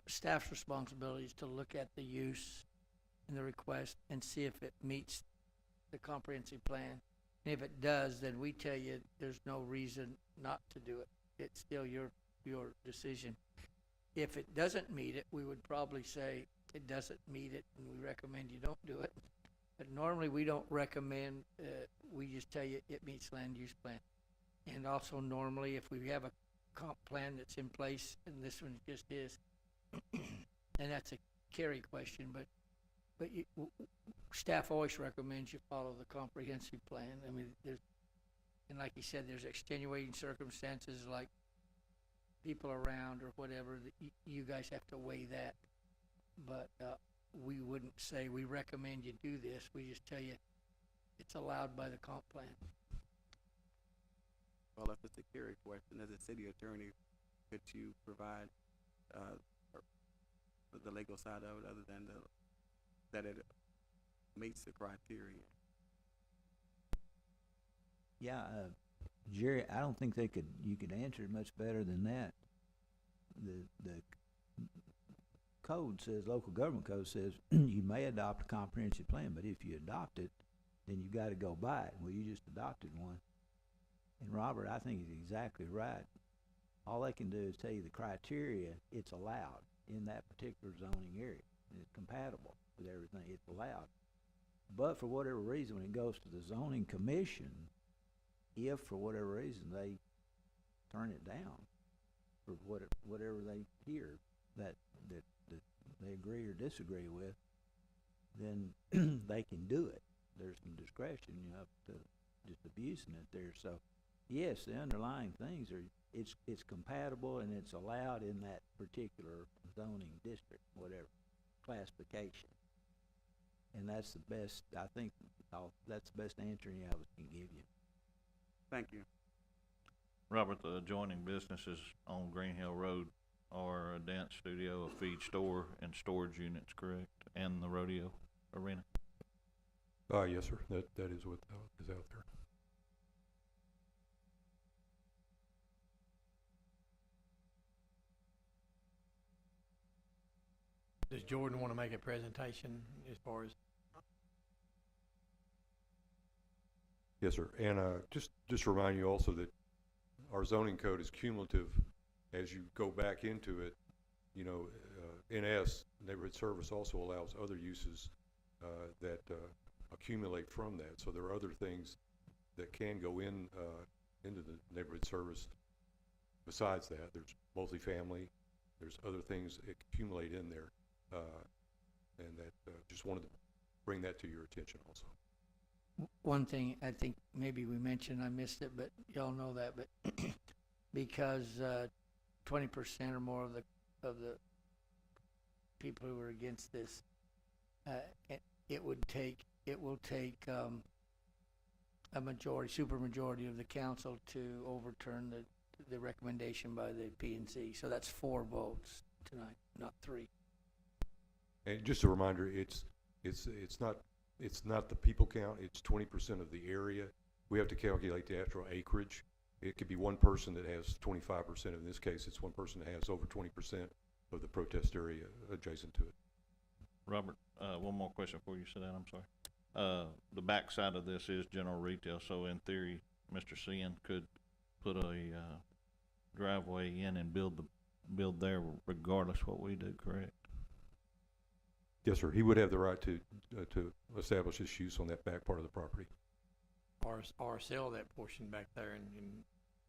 staff's responsibility is to look at the use and the request and see if it meets the comprehensive plan. And if it does, then we tell you there's no reason not to do it. It's still your decision. If it doesn't meet it, we would probably say it doesn't meet it, and we recommend you don't do it. But normally we don't recommend, we just tell you it meets land use plan. And also normally if we have a comp plan that's in place, and this one just is, and that's a Kerry question, but staff always recommends you follow the comprehensive plan. I mean, and like you said, there's extenuating circumstances like people around or whatever that you guys have to weigh that. But we wouldn't say we recommend you do this. We just tell you it's allowed by the comp plan. Well, if it's a Kerry question, as a city attorney, could you provide the legal side of it, other than that it meets the criteria? Yeah, Jerry, I don't think you could answer it much better than that. The code says, local government code says, you may adopt a comprehensive plan, but if you adopt it, then you got to go by it. Well, you just adopted one. And Robert, I think he's exactly right. All they can do is tell you the criteria, it's allowed in that particular zoning area. It's compatible with everything, it's allowed. But for whatever reason, when it goes to the zoning commission, if for whatever reason they turn it down, for whatever they hear that they agree or disagree with, then they can do it. There's some discretion, you know, to just abusing it there. So, yes, the underlying things are, it's compatible and it's allowed in that particular zoning district, whatever, classification. And that's the best, I think, that's the best answer any of us can give you. Thank you. Robert, the adjoining businesses on Green Hill Road are a dance studio, a feed store, and storage units, correct? And the rodeo arena? Yes, sir. That is what is out there. Does Jordan want to make a presentation as far as? Yes, sir. And just to remind you also that our zoning code is cumulative. As you go back into it, you know, NS, neighborhood service, also allows other uses that accumulate from that. So there are other things that can go in into the neighborhood service besides that. There's multifamily. There's other things that accumulate in there. And that just wanted to bring that to your attention also. One thing I think maybe we mentioned, I missed it, but y'all know that, but because 20% or more of the people who are against this, it will take a majority, supermajority of the council to overturn the recommendation by the P&C. So that's 4 votes tonight, not 3. And just a reminder, it's not the people count. It's 20% of the area. We have to calculate the actual acreage. It could be one person that has 25%. In this case, it's one person that has over 20% of the protest area adjacent to it. Robert, one more question before you sit down. I'm sorry. The back side of this is general retail, so in theory, Mr. Cian could put a driveway in and build there regardless what we do, correct? Yes, sir. He would have the right to establish his use on that back part of the property. Or sell that portion back there and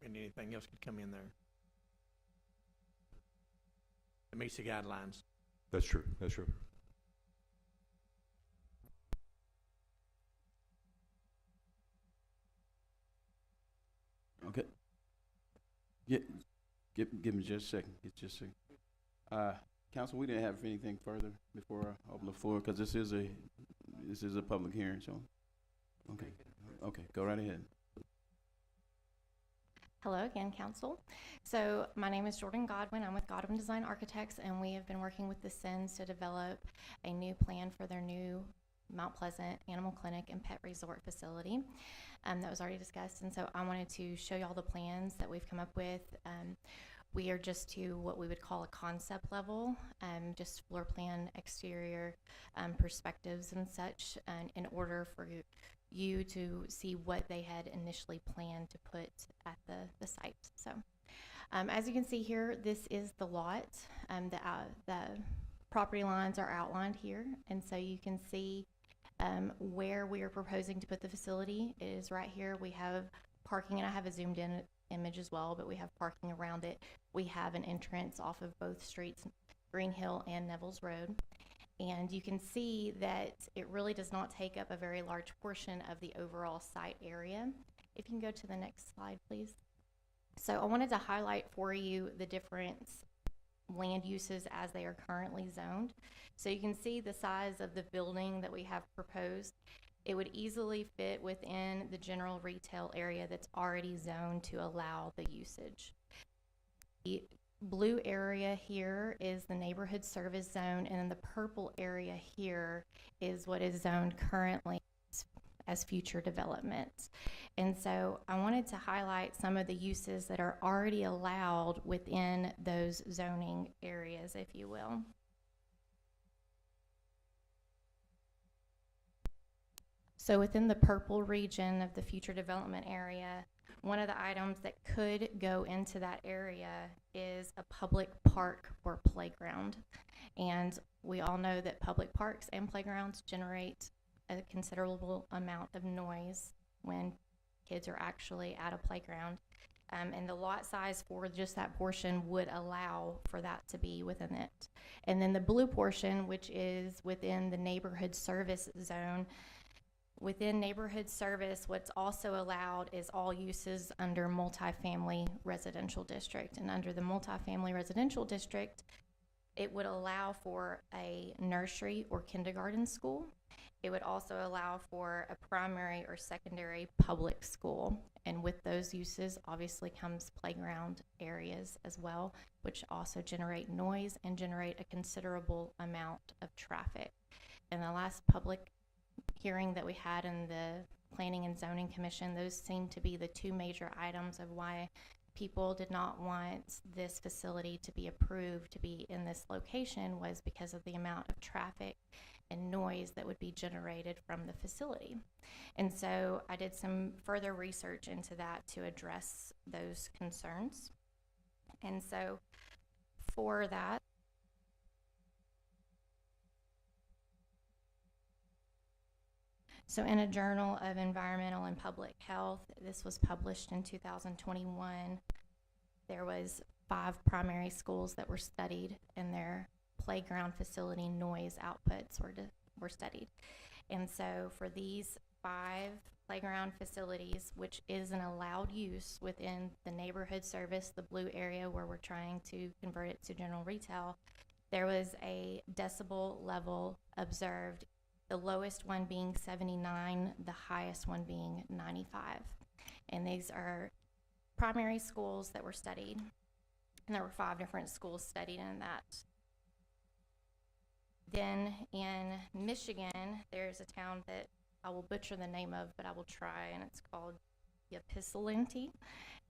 anything else could come in there. It meets the guidelines. That's true. That's true. Okay. Give me just a second. Just a second. Council, we didn't have anything further before I open the floor because this is a public hearing. So, okay, go right ahead. Hello again, Council. So my name is Jordan Godwin. I'm with Godwin Design Architects, and we have been working with the SINs to develop a new plan for their new Mount Pleasant Animal Clinic and Pet Resort facility that was already discussed. And so I wanted to show you all the plans that we've come up with. We are just to what we would call a concept level, just floor plan, exterior perspectives and such, in order for you to see what they had initially planned to put at the site. So as you can see here, this is the lot. The property lines are outlined here, and so you can see where we are proposing to put the facility. It is right here. We have parking, and I have a zoomed in image as well, but we have parking around it. We have an entrance off of both streets, Green Hill and Neville's Road. And you can see that it really does not take up a very large portion of the overall site area. If you can go to the next slide, please. So I wanted to highlight for you the different land uses as they are currently zoned. So you can see the size of the building that we have proposed. It would easily fit within the general retail area that's already zoned to allow the usage. The blue area here is the neighborhood service zone, and then the purple area here is what is zoned currently as future development. And so I wanted to highlight some of the uses that are already allowed within those zoning areas, if you will. So within the purple region of the future development area, one of the items that could go into that area is a public park or playground. And we all know that public parks and playgrounds generate a considerable amount of noise when kids are actually at a playground. And the lot size for just that portion would allow for that to be within it. And then the blue portion, which is within the neighborhood service zone, within neighborhood service, what's also allowed is all uses under multifamily residential district. And under the multifamily residential district, it would allow for a nursery or kindergarten school. It would also allow for a primary or secondary public school. And with those uses, obviously comes playground areas as well, which also generate noise and generate a considerable amount of traffic. In the last public hearing that we had in the Planning and Zoning Commission, those seem to be the two major items of why people did not want this facility to be approved to be in this location, was because of the amount of traffic and noise that would be generated from the facility. And so I did some further research into that to address those concerns. And so for that, so in a Journal of Environmental and Public Health, this was published in 2021, there was 5 primary schools that were studied, and their playground facility noise outputs were studied. And so for these 5 playground facilities, which is an allowed use within the neighborhood service, the blue area where we're trying to convert it to general retail, there was a decibel level observed, the lowest one being 79, the highest one being 95. And these are primary schools that were studied. And there were 5 different schools studied in that. Then in Michigan, there's a town that I will butcher the name of, but I will try, and it's called Ypsilanti.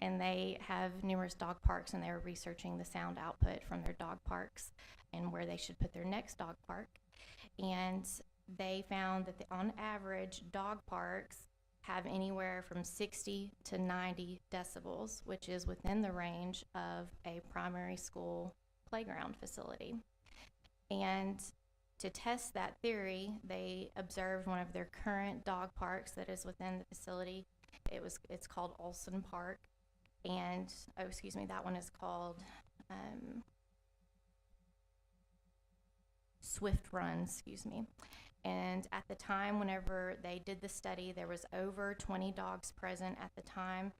And they have numerous dog parks, and they were researching the sound output from their dog parks and where they should put their next dog park. And they found that on average, dog parks have anywhere from 60 to 90 decibels, which is within the range of a primary school playground facility. And to test that theory, they observed one of their current dog parks that is within the facility. It's called Olson Park, and that one is called Swift Run, And at the time, whenever they did the study, there was over 20 dogs present at the time,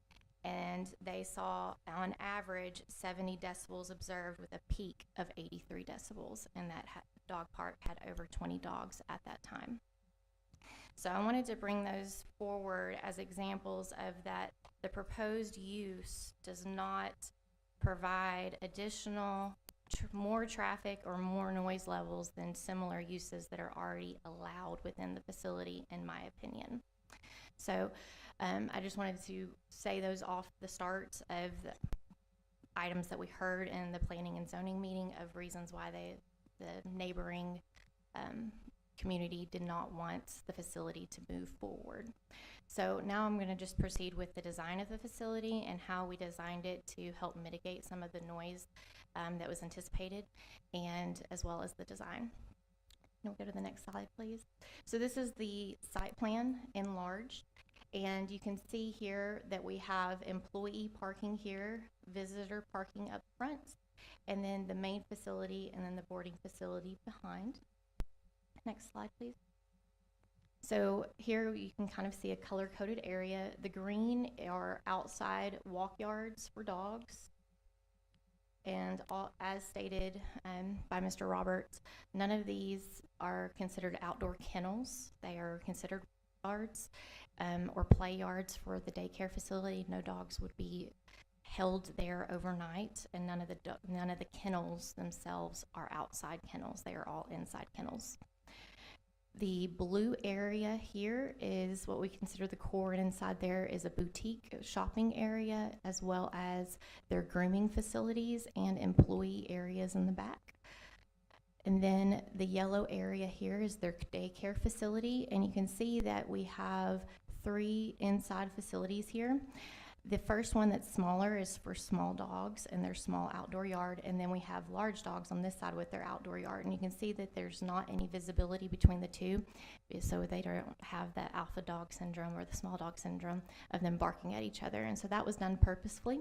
and they saw on average 70 decibels observed with a peak of 83 decibels, and that dog park had over 20 dogs at that time. So I wanted to bring those forward as examples of that the proposed use does not provide additional more traffic or more noise levels than similar uses that are already allowed within the facility, in my opinion. So I just wanted to say those off the start of the items that we heard in the planning and zoning meeting of reasons why the neighboring community did not want the facility to move forward. So now I'm going to just proceed with the design of the facility and how we designed it to help mitigate some of the noise that was anticipated, and as well as the design. We'll go to the next slide, please. So this is the site plan enlarged, and you can see here that we have employee parking here, visitor parking up front, and then the main facility, and then the boarding facility behind. Next slide, please. So here you can kind of see a color-coded area. The green are outside walk yards for dogs. And as stated by Mr. Roberts, none of these are considered outdoor kennels. They are considered yards or play yards for the daycare facility. No dogs would be held there overnight, and none of the kennels themselves are outside kennels. They are all inside kennels. The blue area here is what we consider the core, and inside there is a boutique shopping area, as well as their grooming facilities and employee areas in the back. And then the yellow area here is their daycare facility, and you can see that we have 3 inside facilities here. The first one that's smaller is for small dogs and their small outdoor yard, and then we have large dogs on this side with their outdoor yard. And you can see that there's not any visibility between the two, so they don't have that alpha dog syndrome or the small dog syndrome of them barking at each other. And so that was done purposefully.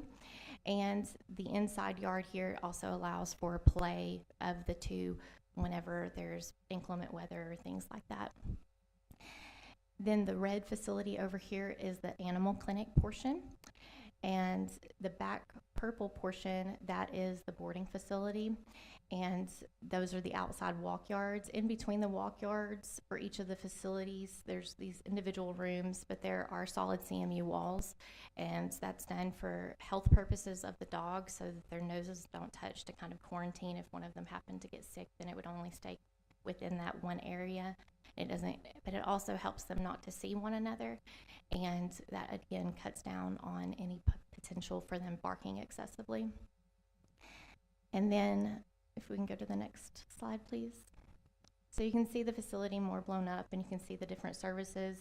And the inside yard here also allows for play of the two whenever there's inclement weather or things like that. Then the red facility over here is the animal clinic portion. And the back purple portion, that is the boarding facility. And those are the outside walk yards. In between the walk yards for each of the facilities, there's these individual rooms, but there are solid CMU walls. And that's done for health purposes of the dogs so that their noses don't touch, to kind of quarantine. If one of them happened to get sick, then it would only stay within that one area. But it also helps them not to see one another, and that again cuts down on any potential for them barking excessively. And then, if we can go to the next slide, please. So you can see the facility more blown up, and you can see the different services.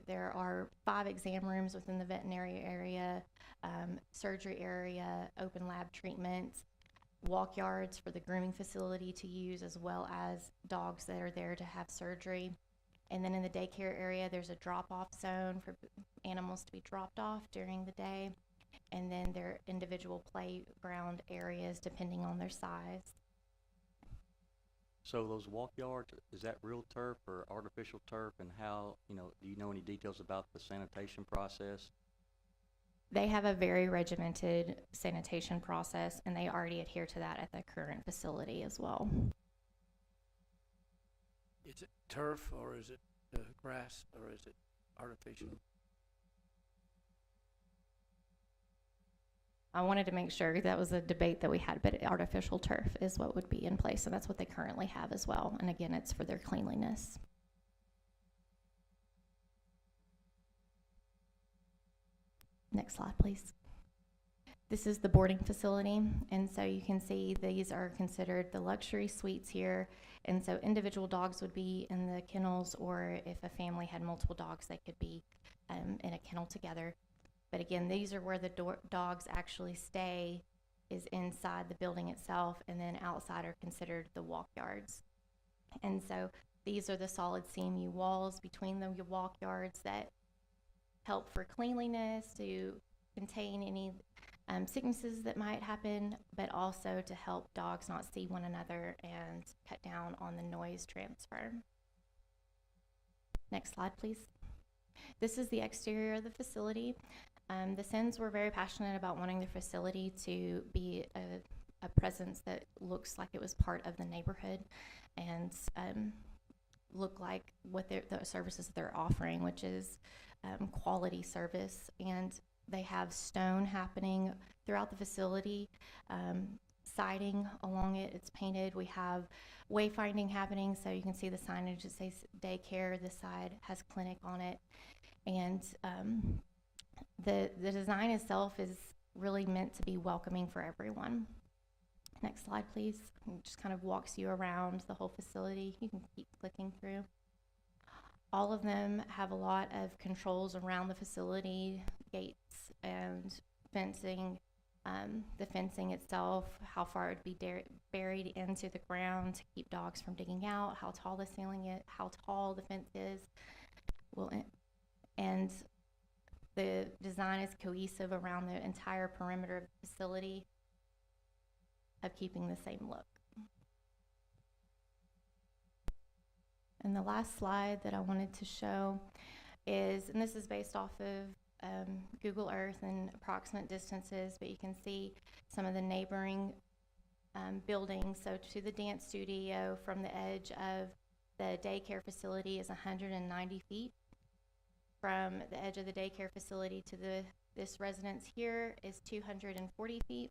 There are 5 exam rooms within the veterinary area, surgery area, open lab treatment, walk yards for the grooming facility to use, as well as dogs that are there to have surgery. And then in the daycare area, there's a drop-off zone for animals to be dropped off during the day. And then their individual playground areas depending on their size. So those walk yards, is that real turf or artificial turf? And how, do you know any details about the sanitation process? They have a very regimented sanitation process, and they already adhere to that at the current facility as well. Is it turf, or is it grass, or is it artificial? I wanted to make sure that was a debate that we had, but artificial turf is what would be in place, and that's what they currently have as well. And again, it's for their cleanliness. Next slide, please. This is the boarding facility, and so you can see these are considered the luxury suites here. And so individual dogs would be in the kennels, or if a family had multiple dogs, they could be in a kennel together. But again, these are where the dogs actually stay, is inside the building itself, and then outside are considered the walk yards. And so these are the solid CMU walls between the walk yards that help for cleanliness, to contain any sicknesses that might happen, but also to help dogs not see one another and cut down on the noise transfer. Next slide, please. This is the exterior of the facility. The Sins were very passionate about wanting their facility to be a presence that looks like it was part of the neighborhood, and look like what the services they're offering, which is quality service. And they have stone happening throughout the facility, siding along it, it's painted. We have wayfinding happening, so you can see the signage that says daycare. This side has clinic on it. And the design itself is really meant to be welcoming for everyone. Next slide, please. It just kind of walks you around the whole facility. You can keep clicking through. All of them have a lot of controls around the facility, gates and fencing. The fencing itself, how far it would be buried into the ground to keep dogs from digging out, how tall the ceiling is, how tall the fence is. And the design is cohesive around the entire perimeter of the facility, of keeping the same look. And the last slide that I wanted to show is, and this is based off of Google Earth and approximate distances, but you can see some of the neighboring buildings. So to the dance studio from the edge of the daycare facility is 190 feet. From the edge of the daycare facility to this residence here is 240 feet.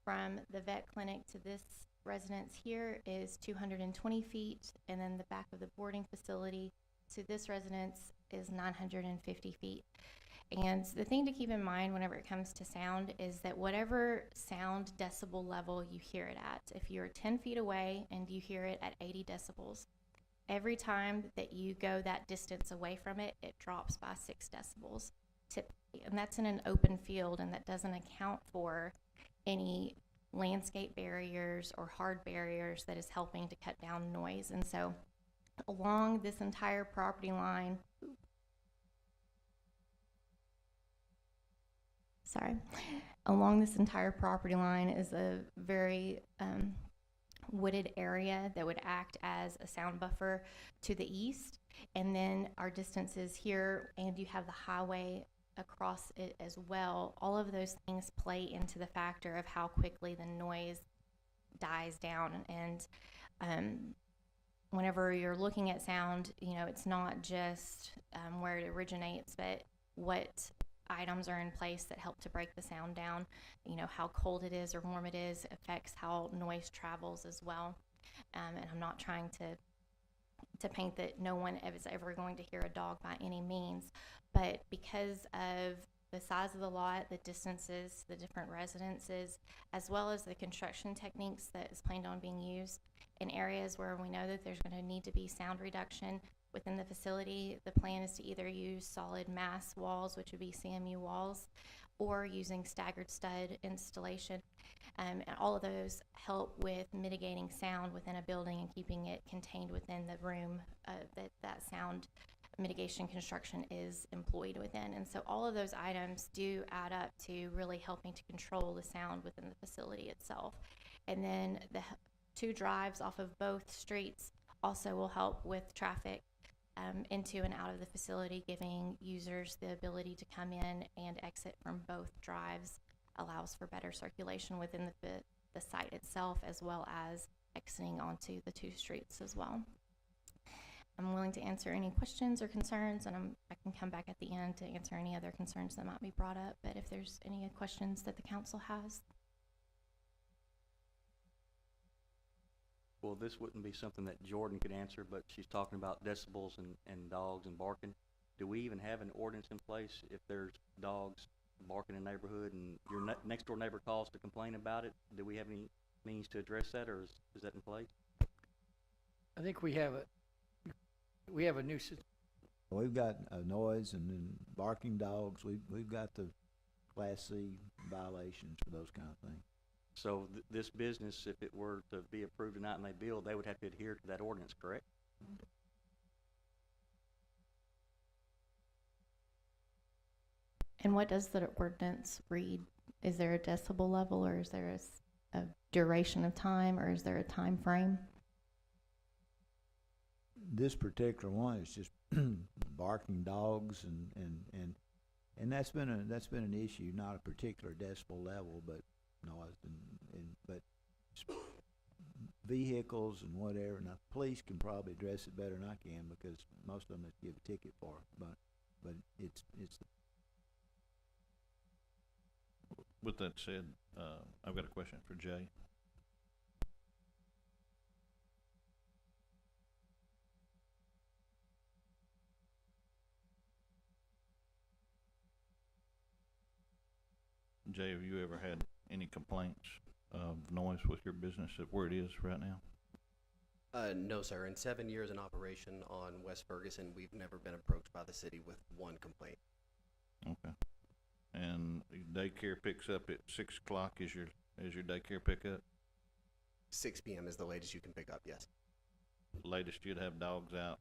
From the vet clinic to this residence here is 220 feet, and then the back of the boarding facility to this residence is 950 feet. And the thing to keep in mind whenever it comes to sound is that whatever sound decibel level you hear it at, if you're 10 feet away and you hear it at 80 decibels, every time that you go that distance away from it, it drops by 6 decibels. typically, and that's in an open field, and that doesn't account for any landscape barriers or hard barriers that is helping to cut down noise. And so along this entire property line, along this entire property line is a very wooded area that would act as a sound buffer to the east. And then our distances here, and you have the highway across it as well. All of those things play into the factor of how quickly the noise dies down. And whenever you're looking at sound, you know, it's not just where it originates, but what items are in place that help to break the sound down. You know, how cold it is or warm it is affects how noise travels as well. And I'm not trying to paint that no one is ever going to hear a dog by any means, but because of the size of the lot, the distances, the different residences, as well as the construction techniques that is planned on being used in areas where we know that there's going to need to be sound reduction within the facility, the plan is to either use solid mass walls, which would be CMU walls, or using staggered stud installation. And all of those help with mitigating sound within a building and keeping it contained within the room that sound mitigation construction is employed within. And so all of those items do add up to really helping to control the sound within the facility itself. And then the 2 drives off of both streets also will help with traffic into and out of the facility, giving users the ability to come in and exit from both drives, allows for better circulation within the site itself, as well as exiting onto the 2 streets as well. I'm willing to answer any questions or concerns, and I can come back at the end to answer any other concerns that might be brought up, but if there's any questions that the council has. Well, this wouldn't be something that Jordan could answer, but she's talking about decibels and dogs and barking. Do we even have an ordinance in place if there's dogs barking in the neighborhood and your next door neighbor calls to complain about it? Do we have any means to address that, or is that in place? I think we have a nuisance. We've got noise and then barking dogs. We've got the Class C violations for those kind of things. So this business, if it were to be approved tonight and they build, they would have to adhere to that ordinance, correct? And what does the ordinance read? Is there a decibel level, or is there a duration of time, or is there a time frame? This particular one is just barking dogs and that's been an issue, not a particular decibel level, but noise but vehicles and whatever. Now, the police can probably address it better than I can, because most of them have to give a ticket for it, but it's With that said, I've got a question for Jay. Jay, have you ever had any complaints of noise with your business at where it is right now? No, sir. In 7 years in operation on West Ferguson, we've never been approached by the city with one complaint. Okay. And daycare picks up at 6 o'clock is your daycare pickup? 6 p.m. is the latest you can pick up, yes. Latest you'd have dogs out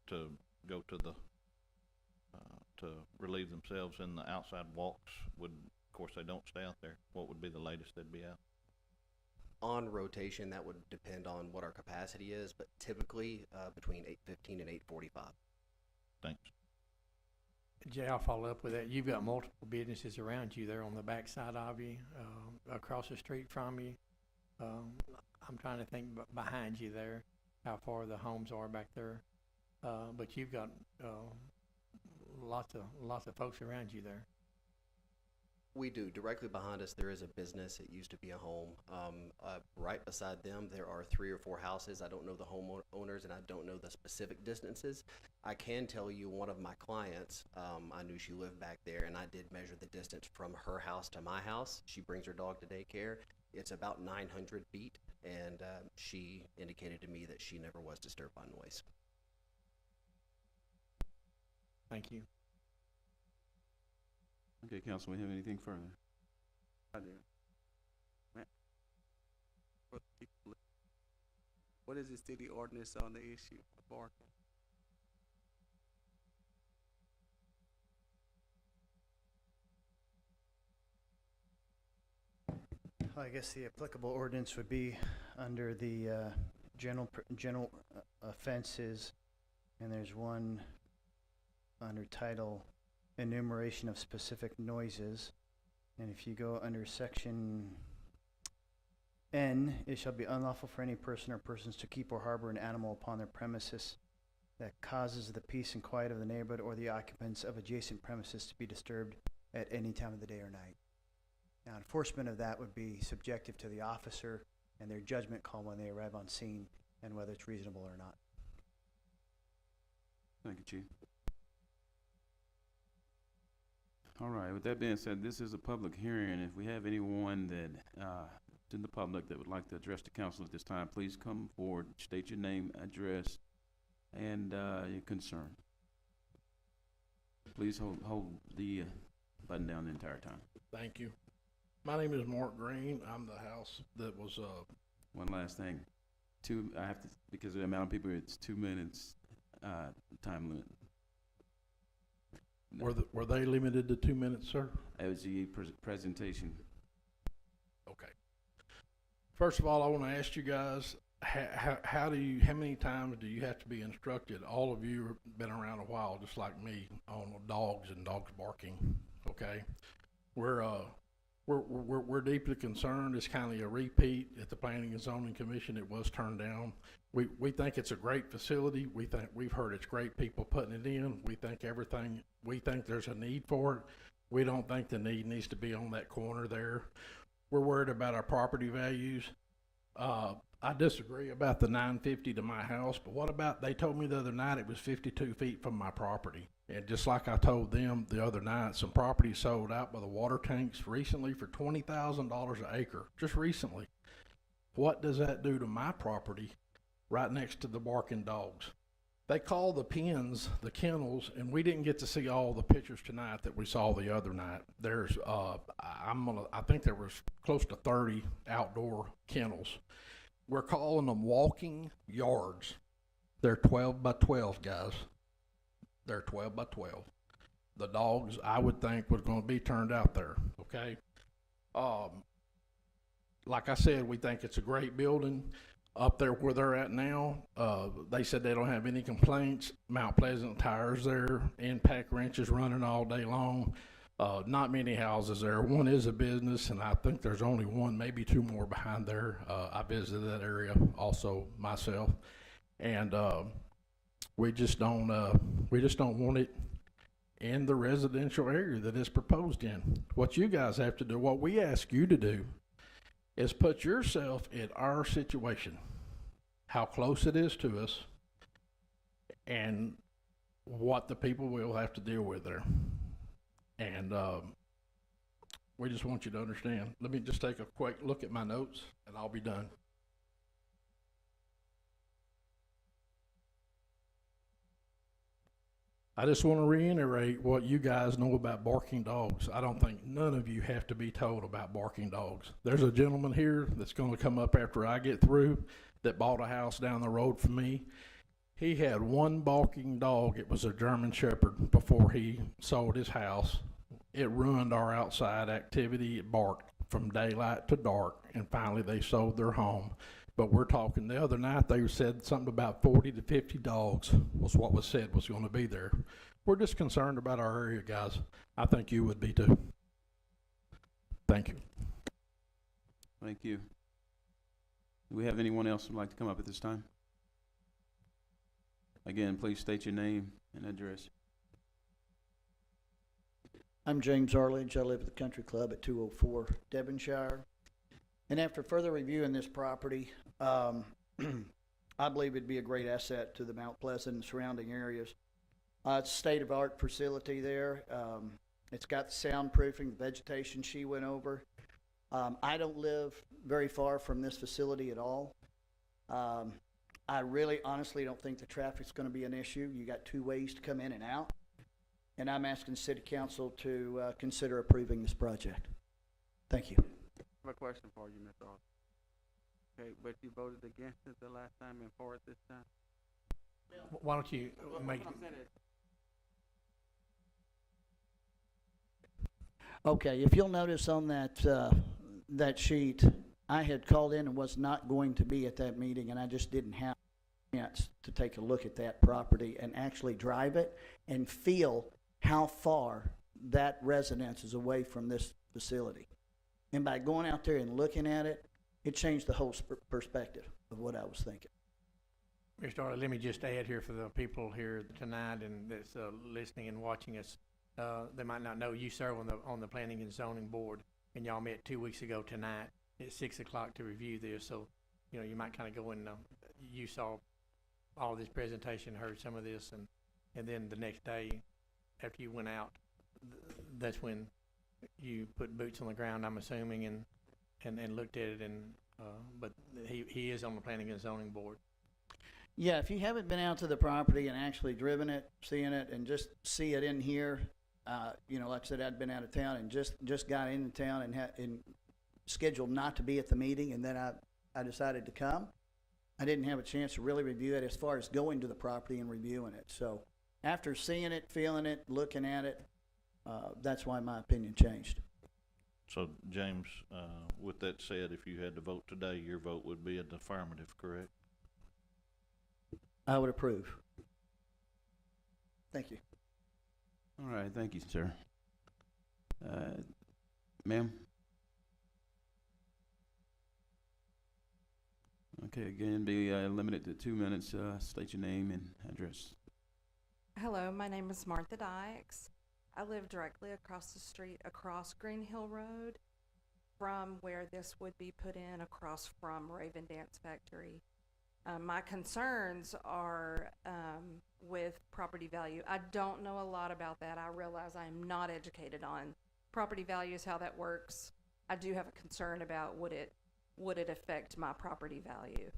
to go to the to relieve themselves in the outside walks would, of course they don't stay out there. What would be the latest they'd be out? On rotation, that would depend on what our capacity is, but typically between 8:15 and 8:45. Thanks. Jay, I'll follow up with that. You've got multiple businesses around you there on the back side of you, across the street from you. I'm trying to think behind you there, how far the homes are back there. But you've got lots of folks around you there. We do. Directly behind us, there is a business. It used to be a home. Right beside them, there are 3 or 4 houses. I don't know the homeowners, and I don't know the specific distances. I can tell you one of my clients, I knew she lived back there, and I did measure the distance from her house to my house. She brings her dog to daycare. It's about 900 feet, and she indicated to me that she never was disturbed by noise. Thank you. Okay, council, we have anything further? I do. Matt, what is the city ordinance on the issue of parking? I guess the applicable ordinance would be under the general offenses, and there's one under title enumeration of specific noises. And if you go under section N, it shall be unlawful for any person or persons to keep or harbor an animal upon their premises that causes the peace and quiet of the neighborhood or the occupants of adjacent premises to be disturbed at any time of the day or night. Now, enforcement of that would be subjective to the officer and their judgment call when they arrive on scene and whether it's reasonable or not. Thank you, Chief. All right, with that being said, this is a public hearing, and if we have anyone that, in the public that would like to address the council at this time, please come forward, state your name, address, and your concern. Please hold the button down the entire time. Thank you. My name is Mark Green. I'm the house that was, One last thing. I have to, because of the amount of people, it's 2 minutes, time limit. were they limited to 2 minutes, sir? That was the presentation. Okay. First of all, I want to ask you guys, how many times do you have to be instructed? All of you have been around a while, just like me, on dogs and dogs barking, okay? We're deeply concerned. It's kind of a repeat at the Planning and Zoning Commission. It was turned down. We think it's a great facility. We've heard it's great people putting it in. We think there's a need for it. We don't think the need needs to be on that corner there. We're worried about our property values. I disagree about the 950 to my house, but what about, they told me the other night it was 52 feet from my property. And just like I told them the other night, some property sold out by the water tanks recently for $20,000 an acre, just recently. What does that do to my property right next to the barking dogs? They call the pens the kennels, and we didn't get to see all the pictures tonight that we saw the other night. There's, I think there was close to 30 outdoor kennels. We're calling them walking yards. They're 12 by 12, guys. They're 12 by 12. The dogs, I would think, was going to be turned out there, okay? Like I said, we think it's a great building. Up there where they're at now, they said they don't have any complaints. Mount Pleasant tires there, impact wrenches running all day long. Not many houses there. One is a business, and I think there's only one, maybe two more behind there. I visited that area also myself, and we just don't want it in the residential area that is proposed in. What you guys have to do, what we ask you to do, is put yourself in our situation, how close it is to us, and what the people will have to deal with there. And we just want you to understand. Let me just take a quick look at my notes, and I'll be done. I just want to reiterate what you guys know about barking dogs. I don't think none of you have to be told about barking dogs. There's a gentleman here that's going to come up after I get through that bought a house down the road from me. He had one barking dog. It was a German Shepherd before he sold his house. It ruined our outside activity. It barked from daylight to dark, and finally they sold their home. But we're talking, the other night they said something about 40 to 50 dogs was what was said was going to be there. We're just concerned about our area, guys. I think you would be too. Thank you. Thank you. Do we have anyone else who'd like to come up at this time? Again, please state your name and address. I'm James Arledge. I live at the Country Club at 204 Devonshire. And after further reviewing this property, I believe it'd be a great asset to the Mount Pleasant and surrounding areas. It's a state-of-the-art facility there. It's got the soundproofing, the vegetation she went over. I don't live very far from this facility at all. I really honestly don't think the traffic's going to be an issue. You got two ways to come in and out. and I'm asking City Council to consider approving this project. Thank you. I have a question for you, Mr. Austin. Okay, but you voted against it the last time and for it this time? Why don't you make, Okay, if you'll notice on that sheet, I had called in and was not going to be at that meeting, and I just didn't have a chance to take a look at that property and actually drive it and feel how far that residence is away from this facility. And by going out there and looking at it, it changed the whole perspective of what I was thinking. Mr. Arley, let me just add here for the people here tonight and that's listening and watching us. They might not know you serve on the Planning and Zoning Board, and y'all met 2 weeks ago tonight at 6 o'clock to review this. So, you know, you might kind of go in. You saw all of this presentation, heard some of this, and then the next day, after you went out, that's when you put boots on the ground, I'm assuming, and looked at it. But he is on the Planning and Zoning Board. Yeah, if you haven't been out to the property and actually driven it, seeing it, and just see it in here, you know, like I said, I'd been out of town and just got into town and scheduled not to be at the meeting, and then I decided to come. I didn't have a chance to really review it as far as going to the property and reviewing it. So after seeing it, feeling it, looking at it, that's why my opinion changed. So, James, with that said, if you had to vote today, your vote would be an affirmative, correct? I would approve. Thank you. All right, thank you, sir. Ma'am? Okay, again, be limited to 2 minutes. State your name and address. Hello, my name is Martha Dykes. I live directly across the street, across Green Hill Road, from where this would be put in, across from Raven Dance Factory. My concerns are with property value. I don't know a lot about that. I realize I'm not educated on property values, how that works. I do have a concern about would it affect my property value.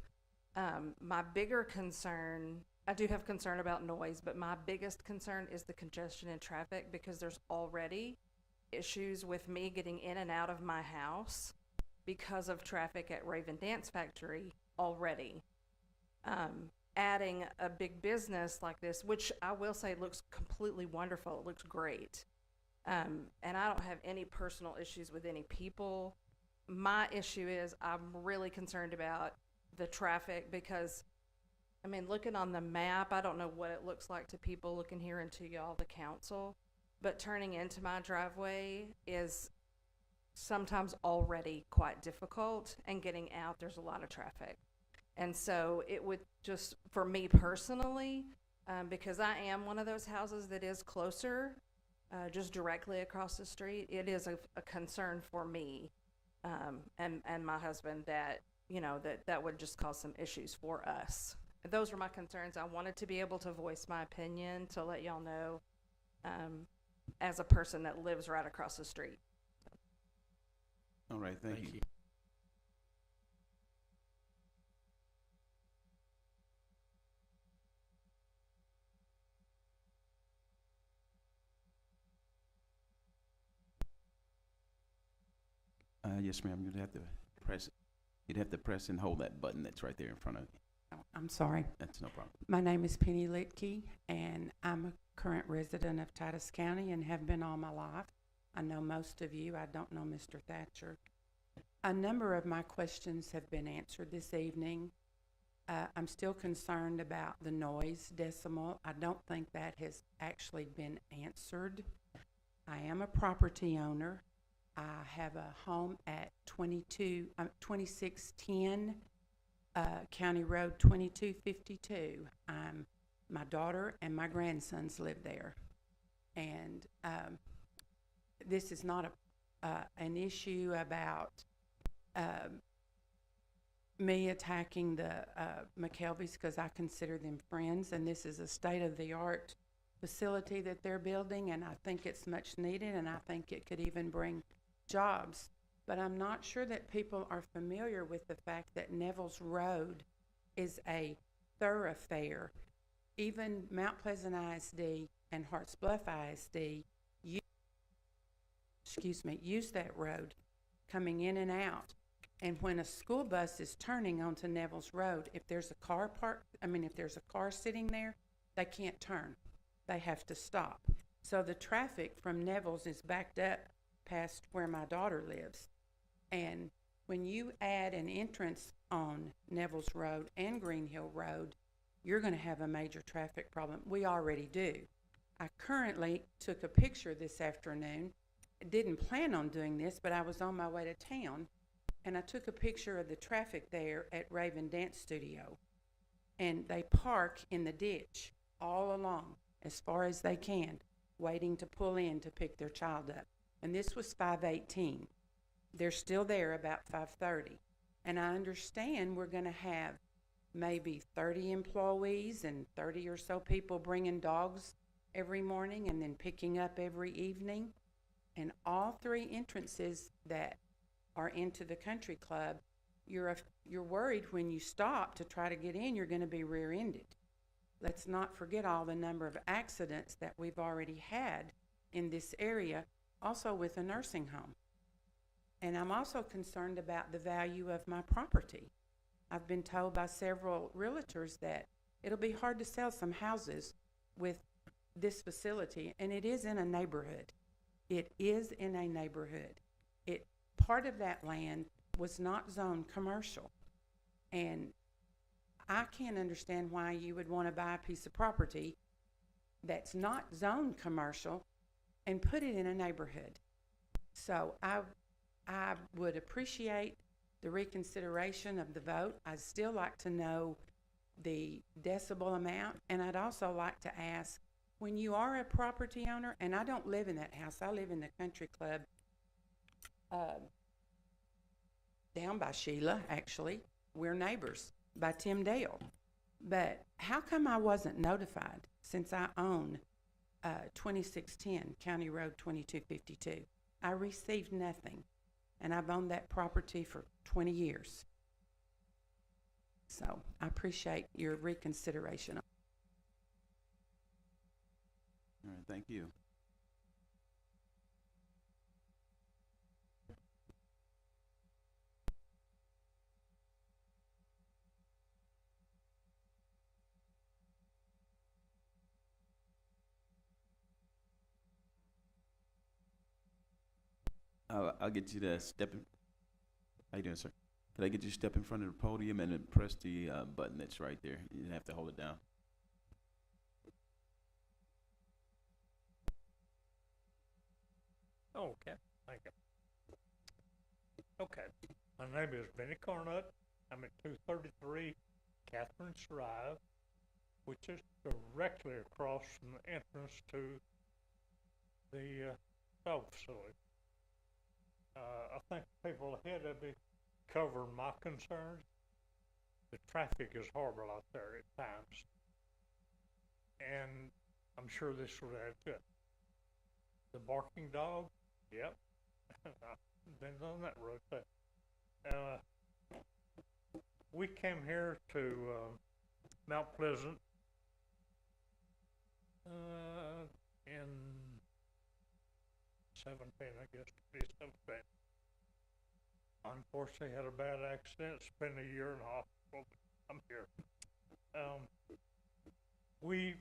My bigger concern, I do have concern about noise, but my biggest concern is the congestion in traffic, because there's already issues with me getting in and out of my house because of traffic at Raven Dance Factory already. Adding a big business like this, which I will say looks completely wonderful, it looks great. And I don't have any personal issues with any people. My issue is I'm really concerned about the traffic, because, I mean, looking on the map, I don't know what it looks like to people looking here into y'all, the council, but turning into my driveway is sometimes already quite difficult, and getting out, there's a lot of traffic. And so it would just, for me personally, because I am one of those houses that is closer, just directly across the street, it is a concern for me and my husband that, you know, that would just cause some issues for us. Those are my concerns. I wanted to be able to voice my opinion to let y'all know as a person that lives right across the street. All right, thank you. Yes, ma'am. You'd have to press. You'd have to press and hold that button that's right there in front of you. Oh, I'm sorry. That's no problem. My name is Penny Litke, and I'm a current resident of Titus County and have been all my life. I know most of you. I don't know Mr. Thatcher. A number of my questions have been answered this evening. I'm still concerned about the noise decimal. I don't think that has actually been answered. I am a property owner. I have a home at 2610 County Road 2252. My daughter and my grandsons live there. And this is not an issue about me attacking the McKelveys, because I consider them friends, and this is a state-of-the-art facility that they're building, and I think it's much needed, and I think it could even bring jobs. But I'm not sure that people are familiar with the fact that Neville's Road is a thoroughfare. even Mount Pleasant ISD and Harts Bluff ISD use that road coming in and out. And when a school bus is turning onto Neville's Road, if there's a car sitting there, they can't turn. They have to stop. So the traffic from Neville's is backed up past where my daughter lives. And when you add an entrance on Neville's Road and Green Hill Road, you're going to have a major traffic problem. We already do. I currently took a picture this afternoon. Didn't plan on doing this, but I was on my way to town, and I took a picture of the traffic there at Raven Dance Studio. And they park in the ditch all along as far as they can, waiting to pull in to pick their child up. And this was 5:18. They're still there about 5:30. And I understand we're going to have maybe 30 employees and 30 or so people bringing dogs every morning and then picking up every evening. And all three entrances that are into the country club, you're worried when you stop to try to get in, you're going to be rear-ended. Let's not forget all the number of accidents that we've already had in this area, also with a nursing home. And I'm also concerned about the value of my property. I've been told by several realtors that it'll be hard to sell some houses with this facility, and it is in a neighborhood. It is in a neighborhood. Part of that land was not zoned commercial, and I can't understand why you would want to buy a piece of property that's not zoned commercial and put it in a neighborhood. So I would appreciate the reconsideration of the vote. I'd still like to know the decibel amount, and I'd also like to ask, when you are a property owner, and I don't live in that house, I live in the country club down by Sheila, actually. We're neighbors by Tim Dale. But how come I wasn't notified since I own 2610 County Road 2252? I received nothing, and I've owned that property for 20 years. So I appreciate your reconsideration. All right, thank you. I'll get you to step in. How you doing, sir? Can I get you to step in front of the podium and then press the button that's right there? You didn't have to hold it down. Okay, thank you. Okay, my name is Benny Carnut. I'm at 233 Catherine's Drive, which is directly across from the entrance to the dog facility. I think people ahead of me covered my concerns. The traffic is horrible out there at times, and I'm sure this would add to it. The barking dog, yep, I've been on that road too. We came here to Mount Pleasant in 17, I guess, to be 17. Unfortunately, had a bad accident, spent a year in the hospital, but I'm here. We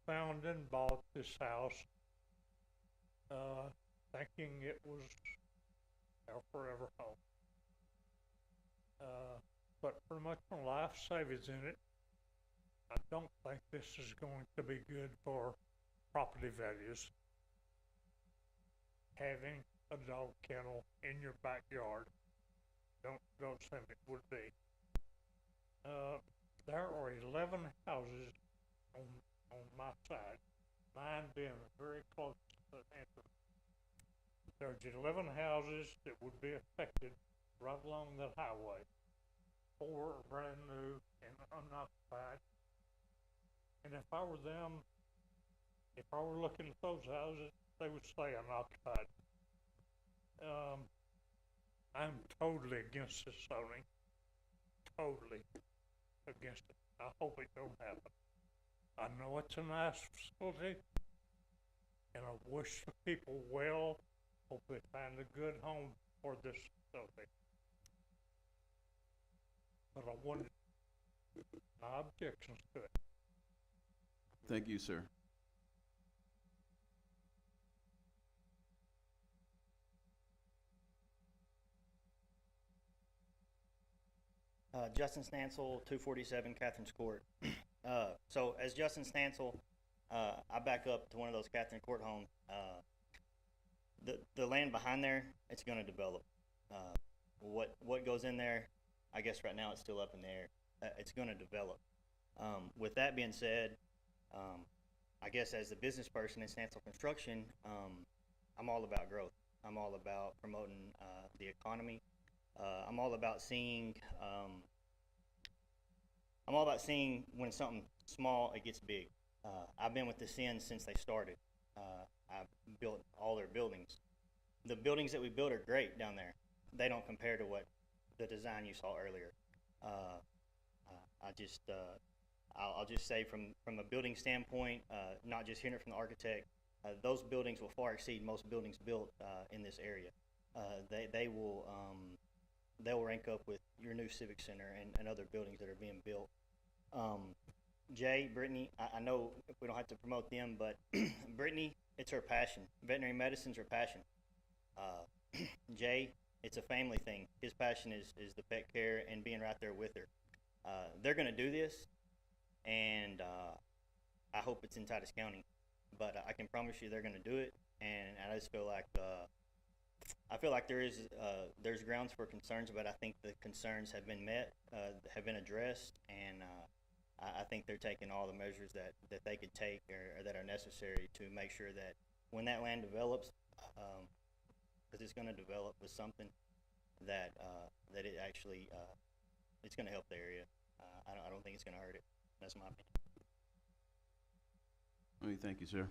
found and bought this house thinking it was our forever home. But pretty much my life savings in it. I don't think this is going to be good for property values. Having a dog kennel in your backyard, don't think it would be. There are 11 houses on my side, mine being very close to the entrance. There's 11 houses that would be affected right along that highway. 4 are brand new and unoccupied. And if I were them, if I were looking at those houses, they would stay unoccupied. I'm totally against this zoning. Totally against it. I hope it don't happen. I know it's a nice facility, and I wish the people well. Hope they find a good home for this facility. But I wanted my objections to it. Thank you, sir. Justin Stansel, 247 Catherine's Court. So as Justin Stansel, I back up to one of those Catherine Court homes. The land behind there, it's going to develop. What goes in there, I guess right now it's still up in the air. It's going to develop. With that being said, I guess as the business person in Stansel Construction, I'm all about growth. I'm all about promoting the economy. I'm all about seeing when something small, it gets big. I've been with the Sins since they started. I've built all their buildings. The buildings that we built are great down there. They don't compare to what the design you saw earlier. I'll just say from a building standpoint, not just hearing it from the architect, those buildings will far exceed most buildings built in this area. They'll rank up with your new Civic Center and other buildings that are being built. Jay, Brittany, I know we don't have to promote them, but Brittany, it's her passion. Veterinary medicine's her passion. Jay, it's a family thing. His passion is the pet care and being right there with her. They're going to do this, and I hope it's in Titus County. But I can promise you they're going to do it, and I just feel like there's grounds for concerns, but I think the concerns have been met, have been addressed, and I think they're taking all the measures that they could take or that are necessary to make sure that when that land develops, because it's going to develop with something that it actually it's going to help the area. I don't think it's going to hurt it. That's my opinion. Thank you, sir.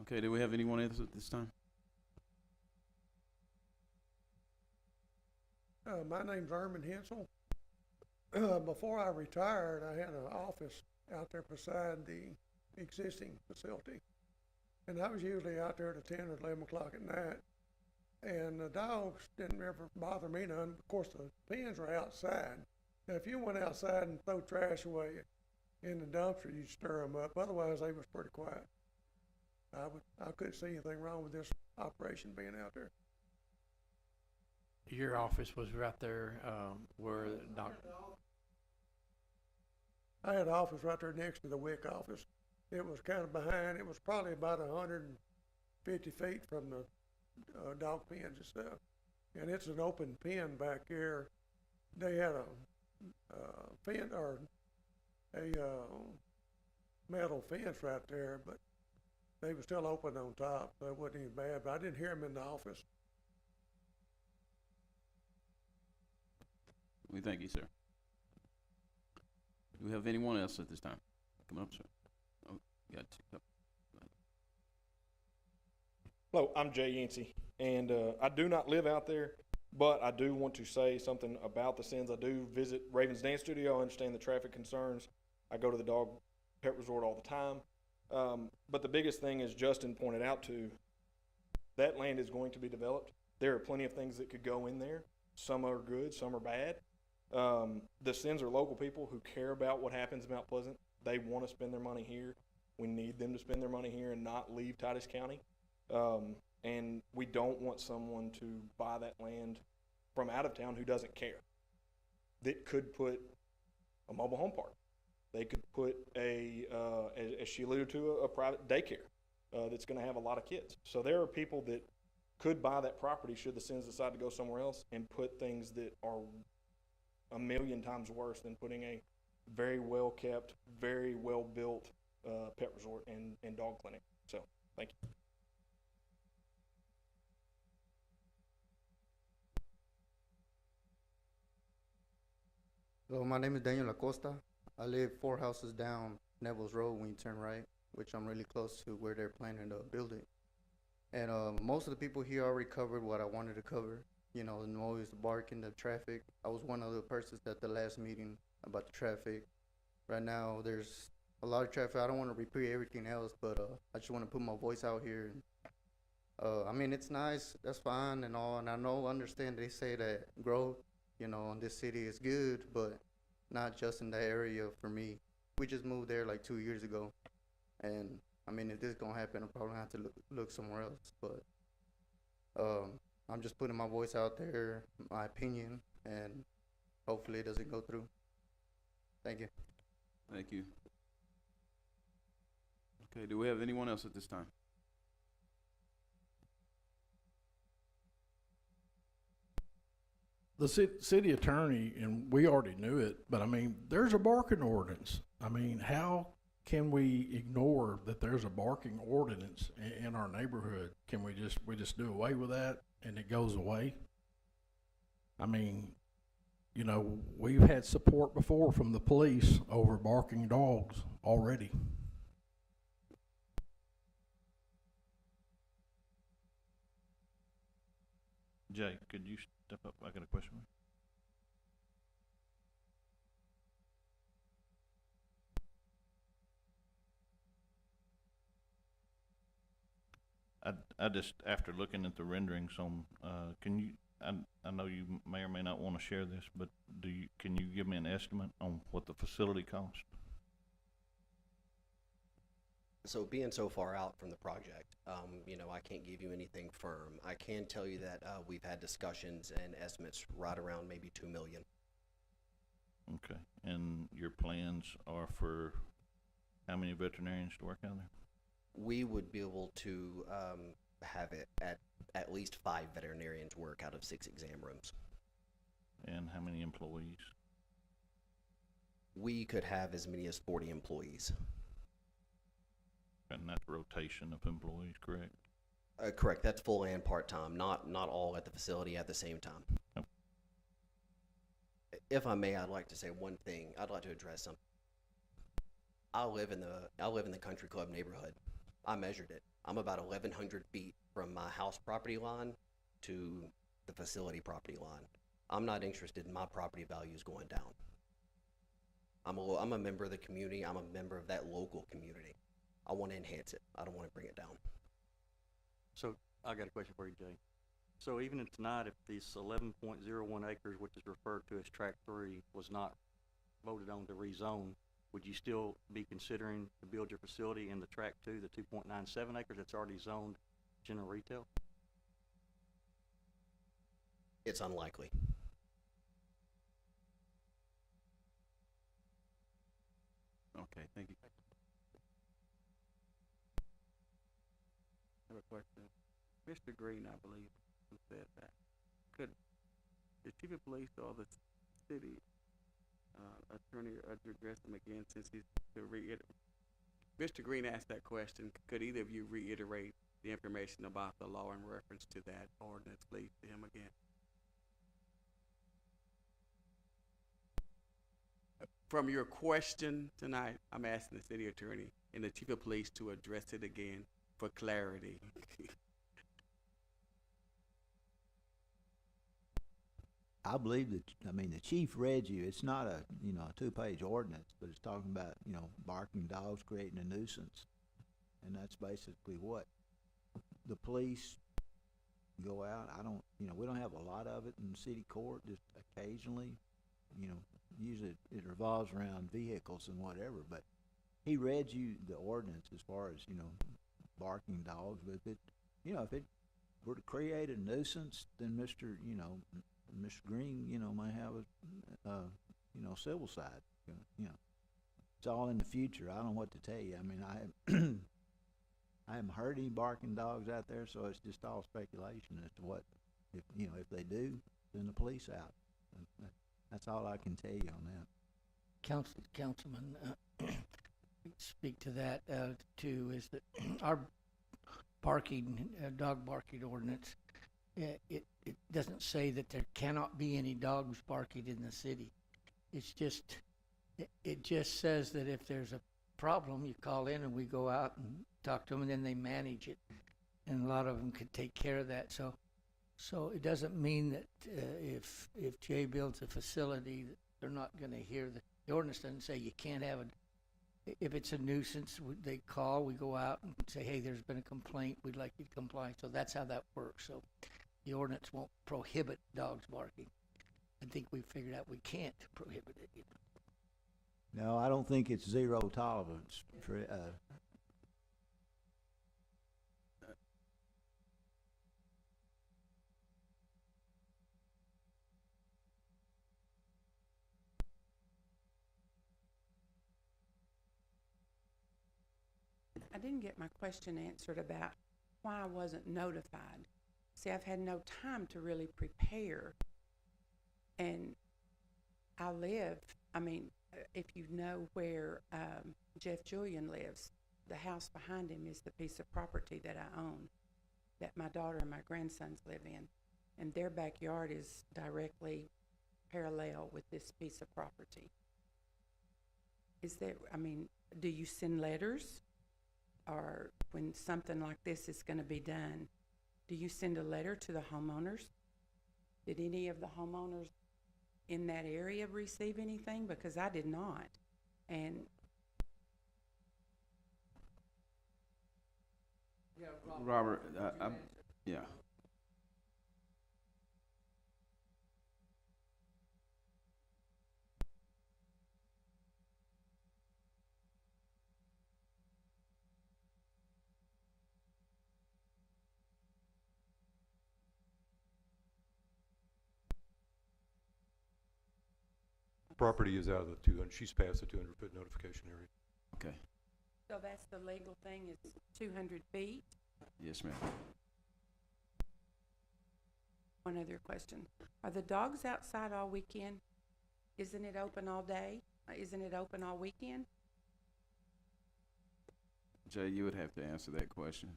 Okay, do we have anyone else at this time? My name's Erman Hensel. Before I retired, I had an office out there beside the existing facility. And I was usually out there at 10 or 11 o'clock at night. And the dogs didn't ever bother me none. Of course, the pens were outside. Now, if you went outside and throw trash away in the dumpster, you'd stir them up. Otherwise, they was pretty quiet. I couldn't see anything wrong with this operation being out there. Your office was right there, where the doctor. I had an office right there next to the WIC office. It was kind of behind. It was probably about 150 feet from the dog pens and stuff. And it's an open pen back here. They had a pen or a metal fence right there, but they were still open on top, so it wasn't any bad. But I didn't hear them in the office. We thank you, sir. Do we have anyone else at this time? Come up, sir. Oh, you got two. Hello, I'm Jay Yancey, and I do not live out there, but I do want to say something about the Sins. I do visit Raven's Dance Studio. I understand the traffic concerns. I go to the dog pet resort all the time. But the biggest thing, as Justin pointed out to, that land is going to be developed. There are plenty of things that could go in there. Some are good, some are bad. The Sins are local people who care about what happens in Mount Pleasant. They want to spend their money here. We need them to spend their money here and not leave Titus County. And we don't want someone to buy that land from out of town who doesn't care. That could put a mobile home park. They could put as she alluded to, a private daycare that's going to have a lot of kids. So there are people that could buy that property should the Sins decide to go somewhere else and put things that are a million times worse than putting a very well kept, very well built pet resort and dog clinic. So thank you. Hello, my name is Daniel Acosta. I live 4 houses down Neville's Road when you turn right, which I'm really close to where they're planning to build it. And most of the people here already covered what I wanted to cover. You know, the noise, the barking, the traffic. I was one of the persons at the last meeting about the traffic. Right now, there's a lot of traffic. I don't want to repeat everything else, but I just want to put my voice out here. I mean, it's nice. That's fine and all, and understand they say that growth, in this city is good, but not just in that area for me. We just moved there like 2 years ago, and I mean, if this is gonna happen, I'll probably have to look somewhere else. But I'm just putting my voice out there, my opinion, and hopefully it doesn't go through. Thank you. Thank you. Okay, do we have anyone else at this time? The city attorney, and we already knew it, but I mean, there's a barking ordinance. I mean, how can we ignore that there's a barking ordinance in our neighborhood? Can we just do away with that and it goes away? I mean, we've had support before from the police over barking dogs already. Jay, could you step up? I got a question. I just, after looking at the renderings on, can you, I know you may or may not want to share this, but can you give me an estimate on what the facility cost? So being so far out from the project, I can't give you anything firm. I can tell you that we've had discussions and estimates right around maybe $2 million. Okay, and your plans are for how many veterinarians to work out there? We would be able to have it at least 5 veterinarians work out of 6 exam rooms. And how many employees? We could have as many as 40 employees. And that's rotation of employees, correct? Correct. That's full and part-time, not all at the facility at the same time. Yep. If I may, I'd like to say one thing. I'd like to address something. I live in the country club neighborhood. I measured it. I'm about 1,100 feet from my house property line to the facility property line. I'm not interested in my property values going down. I'm a member of the community. I'm a member of that local community. I want to enhance it. I don't want to bring it down. So I got a question for you, Jay. So even tonight, if this 11.01 acres, which is referred to as Tract 3, was not voted on to rezone, would you still be considering to build your facility in the Tract 2, the 2.97 acres that's already zoned general retail? It's unlikely. Okay, thank you. I have a question. Mr. Green, I believe, who said that. Could the chief of police or the city attorney address him again, since he's to reiterate? Mr. Green asked that question. Could either of you reiterate the information about the law in reference to that ordinance, please, to him again? From your question tonight, I'm asking the city attorney and the chief of police to address it again for clarity. I believe that, the chief read you, it's not a 2-page ordinance, but it's talking about, barking dogs creating a nuisance. And that's basically what the police go out. We don't have a lot of it in city court, just occasionally, usually it revolves around vehicles and whatever, but he read you the ordinance as far as, barking dogs. But if it were to create a nuisance, then Mr. Green, might have a, civil side. It's all in the future. I don't know what to tell you. I haven't heard any barking dogs out there, so it's just all speculation as to what, if they do, then the police out. That's all I can tell you on that. Councilman, speak to that too. Is that our dog barking ordinance? It doesn't say that there cannot be any dogs barking in the city. It's just, it just says that if there's a problem, you call in and we go out and talk to them, and then they manage it. And a lot of them could take care of that. So it doesn't mean that if Jay builds a facility they're not gonna hear the ordinance doesn't say you can't have if it's a nuisance, they call, we go out and say, hey, there's been a complaint, we'd like you to comply. So that's how that works. So the ordinance won't prohibit dogs barking. I think we figured out we can't prohibit it. No, I don't think it's zero tolerance for, I didn't get my question answered about why I wasn't notified. See, I've had no time to really prepare. And I live, if you know where Jeff Julian lives, the house behind him is the piece of property that I own, that my daughter and my grandsons live in. And their backyard is directly parallel with this piece of property. Do you send letters? Or when something like this is going to be done, do you send a letter to the homeowners? Did any of the homeowners in that area receive anything? Because I did not. And Robert, yeah. Property is out of the 200, she's past the 200-foot notification area. Okay. so that's the legal thing, is 200 feet? Yes, ma'am. One other question. Are the dogs outside all weekend? Isn't it open all day? Isn't it open all weekend? Jay, you would have to answer that question.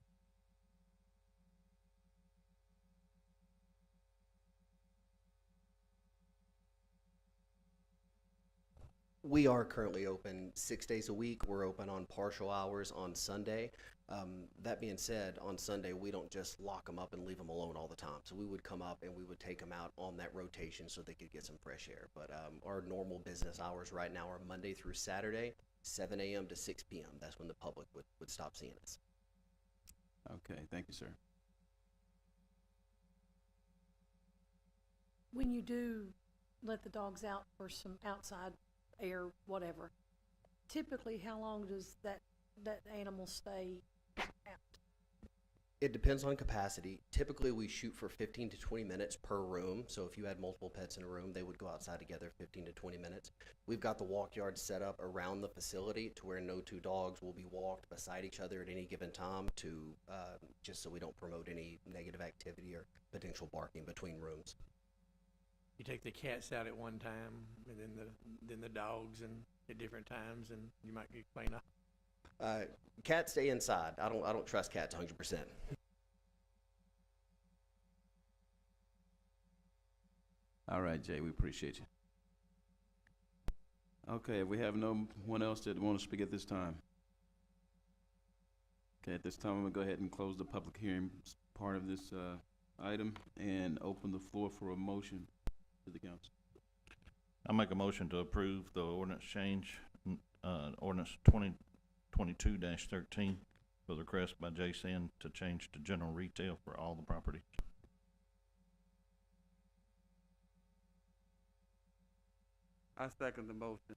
We are currently open 6 days a week. We're open on partial hours on Sunday. That being said, on Sunday, we don't just lock them up and leave them alone all the time. So we would come up and we would take them out on that rotation so they could get some fresh air. But our normal business hours right now are Monday through Saturday, 7 a.m. to 6 p.m. That's when the public would stop seeing us. Okay, thank you, sir. When you do let the dogs out for some outside air, whatever, typically how long does that animal stay out? It depends on capacity. Typically, we shoot for 15 to 20 minutes per room. So if you had multiple pets in a room, they would go outside together 15 to 20 minutes. We've got the walk yard set up around the facility to where no two dogs will be walked beside each other at any given time, to just so we don't promote any negative activity or potential barking between rooms. You take the cats out at one time, and then the dogs, and at different times, and you might get clean up. Cats stay inside. I don't trust cats 100%. All right, Jay, we appreciate you. Okay, if we have no one else that want to speak at this time. Okay, at this time, I'm gonna go ahead and close the public hearing part of this item and open the floor for a motion to the council. I make a motion to approve the ordinance change, ordinance 2022-13, with a request by JSN to change to general retail for all the properties. I second the motion.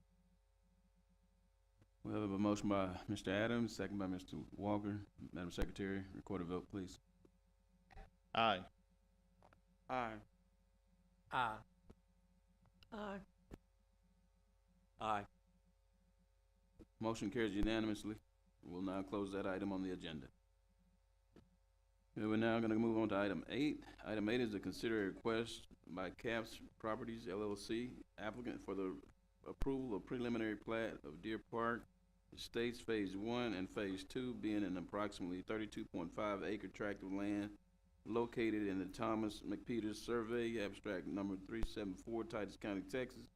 We have a motion by Mr. Adams, second by Mr. Walker. Madam Secretary, record a vote, please. Aye. Aye. Aye. Aye. Aye. Motion carries unanimously. We'll now close that item on the agenda. We're now gonna move on to item 8. Item 8 is to consider a request by Caps Properties LLC, applicant for the approval of preliminary plat of Deer Park Estates Phase 1 and Phase 2, being an approximately 32.5 acre tract of land located in the Thomas McPeters Survey, abstract number 374, Titus County, Texas,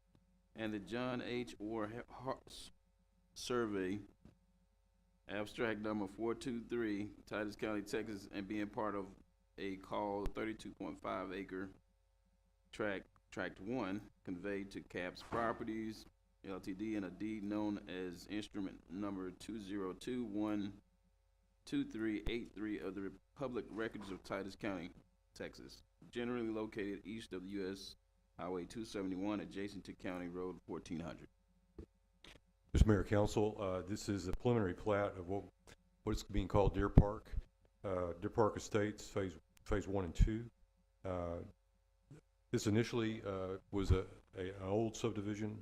and the John H. Orr Survey, abstract number 423, Titus County, Texas, and being part of a called 32.5 acre tract Tract 1 conveyed to Caps Properties Ltd. in a deed known as instrument number 202-12383 of the Public Records of Titus County, Texas, generally located east of the U.S. Highway 271, adjacent to County Road 1400. Mr. Mayor, Council, this is a preliminary plat of what's being called Deer Park Estates, phase 1 and 2. This initially was an old subdivision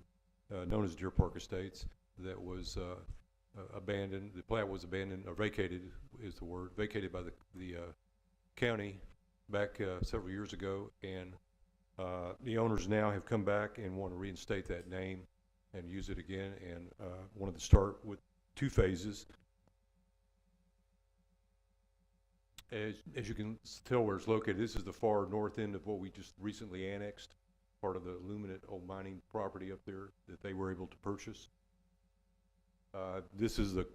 known as Deer Park Estates that was abandoned. The plat was abandoned, or vacated is the word, vacated by the county back several years ago, and the owners now have come back and want to reinstate that name and use it again, and wanted to start with 2 phases. As you can tell where it's located, this is the far north end of what we just recently annexed, part of the Luminant old mining property up there that they were able to purchase. This is the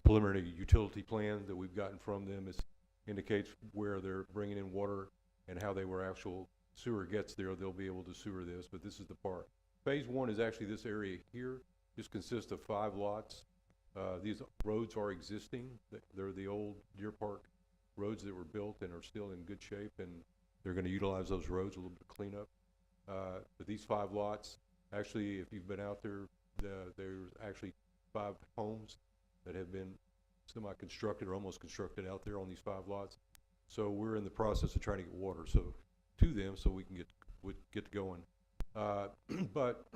preliminary utility plan that we've gotten from them. It indicates where they're bringing in water and how actual sewer gets there. They'll be able to sewer this, but this is the part. Phase 1 is actually this area here. This consists of 5 lots. These roads are existing. They're the old Deer Park roads that were built and are still in good shape, and they're going to utilize those roads a little bit of cleanup. But these 5 lots, actually, if you've been out there, there's actually 5 homes that have been semi-constructed or almost constructed out there on these 5 lots. So we're in the process of trying to get water to them so we can get going. But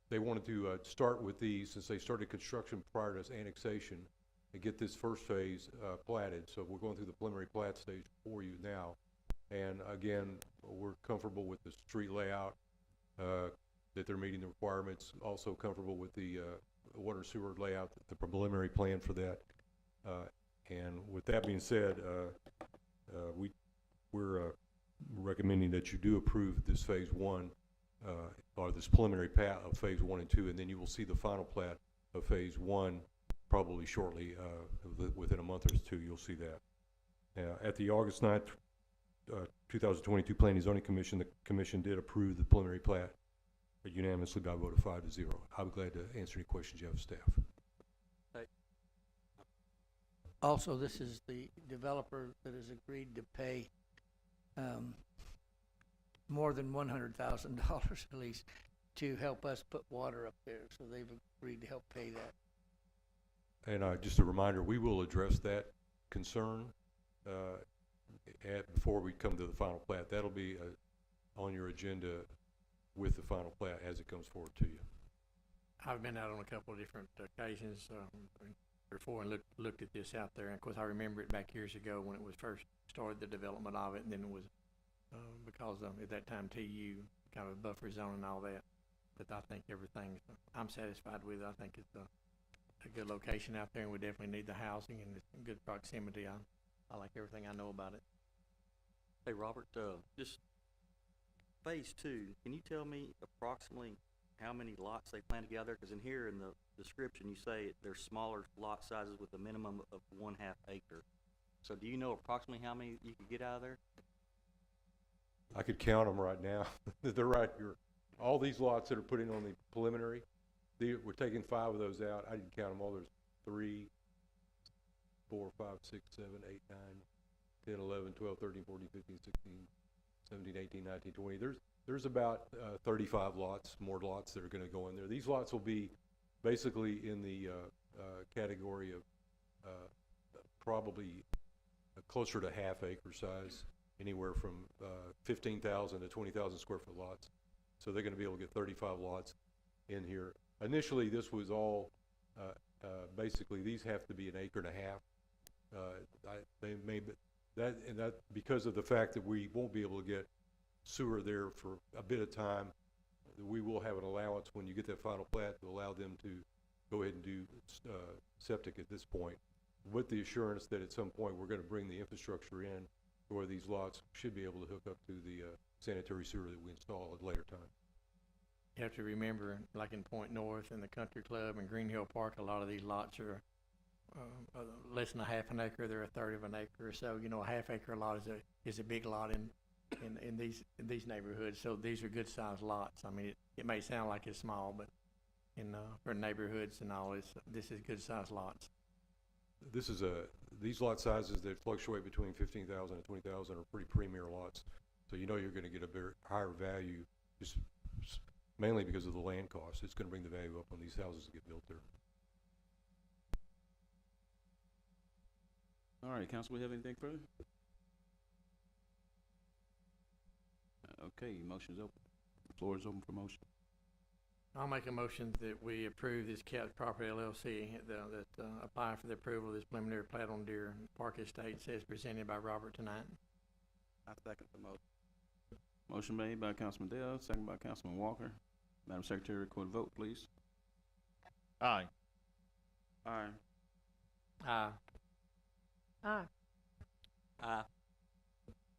they wanted to start with these, since they started construction prior to its annexation, and get this first phase platted. So we're going through the preliminary plat stage for you now. And again, we're comfortable with the street layout, that they're meeting the requirements, also comfortable with the water and sewer layout, the preliminary plan for that. And with that being said, we're recommending that you do approve this phase 1, or this preliminary plat of phase 1 and 2, and then you will see the final plat of phase 1 probably shortly, within a month or 2, you'll see that. At the August 9th, 2022 Planning and Zoning Commission, the commission did approve the preliminary plat unanimously by a vote of 5-0. I'll be glad to answer any questions you have of staff. Also, this is the developer that has agreed to pay more than $100,000 at least to help us put water up there. So they've agreed to help pay that. And just a reminder, we will address that concern before we come to the final plat. That'll be on your agenda with the final plat as it comes forward to you. I've been out on a couple of different occasions before and looked at this out there. And of course, I remember it back years ago when it was first started, the development of it, and then it was because at that time TU kind of buffer zone and all that. But I think everything I'm satisfied with. I think it's a good location out there, and we definitely need the housing and it's in good proximity. I like everything I know about it. Hey, Robert, just phase 2, can you tell me approximately how many lots they plan to get out there? Because in here in the description you say there's smaller lot sizes with a minimum of 1/2 acre. So do you know approximately how many you could get out of there? I could count them right now. They're right here. All these lots that are put in on the preliminary, we're taking 5 of those out. I didn't count them all. There's 3, 4, 5, 6, 7, 8, 9, 10, 11, 12, 13, 14, 15, 16, 17, 18, 19, 20. There's about 35 lots, more lots that are going to go in there. These lots will be basically in the category of probably closer to 1/2 acre size, anywhere from 15,000 to 20,000 square foot lots. So they're going to be able to get 35 lots in here. Initially, this was all basically these have to be 1.5 acres. They may, but that because of the fact that we won't be able to get sewer there for a bit of time, we will have an allowance when you get that final plat to allow them to go ahead and do septic at this point, with the assurance that at some point we're going to bring the infrastructure in where these lots should be able to hook up to the sanitary sewer that we install at a later time. You have to remember, like in Point North and the Country Club and Green Hill Park, a lot of these lots are less than 1/2 acre. They're 1/3 of an acre or so. You know, a 1/2 acre lot is a big lot in in these neighborhoods. So these are good sized lots. I mean, it may sound like it's small, but for neighborhoods and all, this is good sized lots. This is these lot sizes that fluctuate between 15,000 and 20,000 are pretty premier lots. So you know you're going to get a very higher value, just mainly because of the land cost. It's going to bring the value up when these houses get built there. All right, council, we have anything further? Okay, motion's open. The floor is open for motion. I'll make a motion that we approve this Caps Property LLC that apply for the approval of this preliminary plat on Deer Park Estates as presented by Robert tonight. I second the motion. Motion made by Councilman Dale, second by Councilman Walker. Madam Secretary, record a vote, please. Aye. Aye. Aye. Aye. Aye.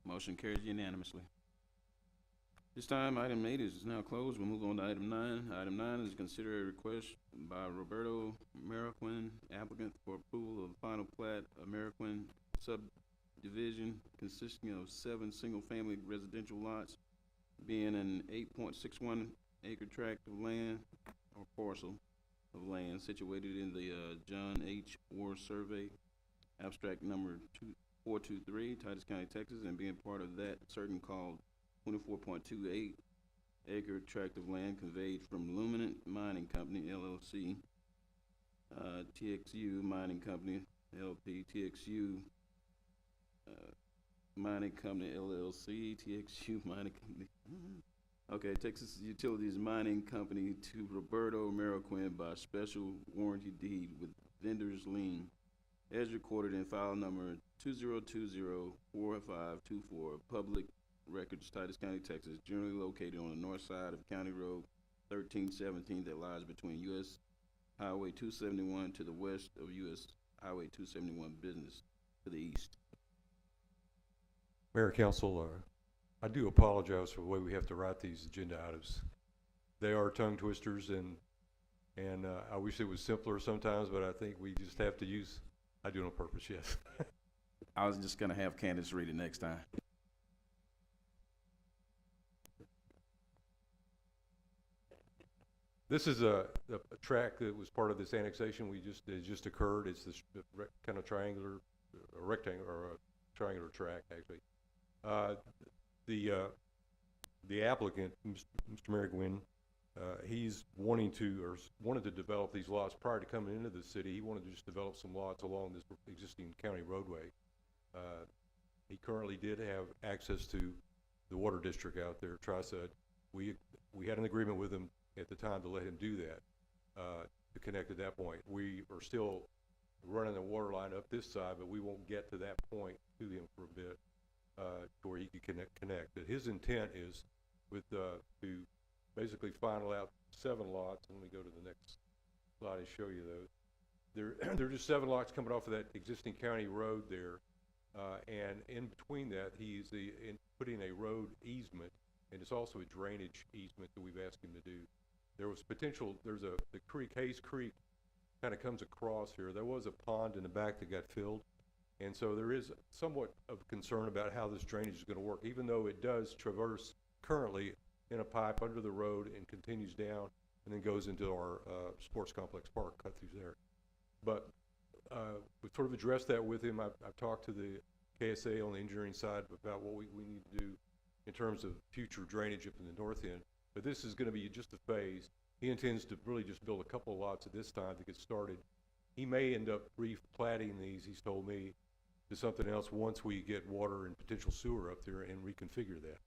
Motion carries unanimously. This time, item 8 is now closed. We'll move on to item 9. Item 9 is consider a request by Roberto Mariquin, applicant for approval of final plat of Mariquin subdivision consisting of 7 single-family residential lots, being an 8.61 acre tract of land or parcel of land situated in the John H. War Survey, abstract number 423, Titus County, Texas, and being part of that certain called 24.28 acre tract of land conveyed from Luminant Mining Company, LLC, TXU Mining Company, LP, TXU Mining Company, LLC, TXU Mining Company, okay, Texas Utilities Mining Company to Roberto Mariquin by special warranty deed with vendor's lien, as recorded in file number 20204524, public records, Titus County, Texas, generally located on the north side of County Road 1317 that lies between U.S. Highway 271 to the west of U.S. Highway 271 business to the east. Mayor, Council, I do apologize for the way we have to write these agenda items. They are tongue twisters, and I wish it was simpler sometimes, but I think we just have to use. I do it on purpose, yes. I was just gonna have Candace read it next time. This is a track that was part of this annexation that just occurred. It's this kind of triangular, a rectangle or a triangular track actually. The applicant, Mr. Mariquin, he's wanted to develop these lots prior to coming into the city. He wanted to just develop some lots along this existing county roadway. He currently did have access to the water district out there, TriSud. We had an agreement with him at the time to let him do that, to connect at that point. We are still running the water line up this side, but we won't get to that point to him for a bit, to where he could connect. But his intent is to basically final out 7 lots. Let me go to the next slide and show you those. There are just 7 lots coming off of that existing county road there, and in between that, he's putting a road easement, and it's also a drainage easement that we've asked him to do. There was potential. There's the creek, Hayes Creek, kind of comes across here. There was a pond in the back that got filled, and so there is somewhat of concern about how this drainage is going to work, even though it does traverse currently in a pipe under the road and continues down and then goes into our sports complex park, cut through there. But we sort of addressed that with him. I've talked to the KSA on the engineering side about what we need to do in terms of future drainage up in the north end. But this is going to be just a phase. He intends to really just build a couple of lots at this time to get started. He may end up replatting these, he's told me, to something else once we get water and potential sewer up there and reconfigure that.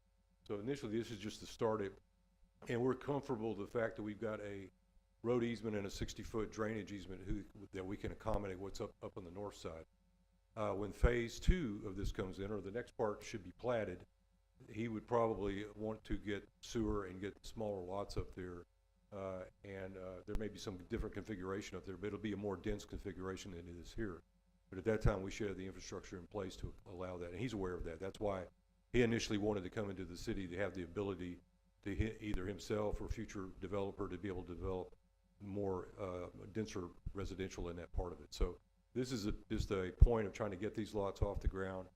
So initially, this is just to start it, and we're comfortable with the fact that we've got a road easement and a 60-foot drainage easement that we can accommodate what's up on the north side. When phase 2 of this comes in, or the next part should be platted, he would probably want to get sewer and get smaller lots up there, and there may be some different configuration up there, but it'll be a more dense configuration than it is here. But at that time, we should have the infrastructure in place to allow that, and he's aware of that. That's why he initially wanted to come into the city, to have the ability to hit either himself or future developer to be able to develop more denser residential in that part of it. So this is just a point of trying to get these lots off the ground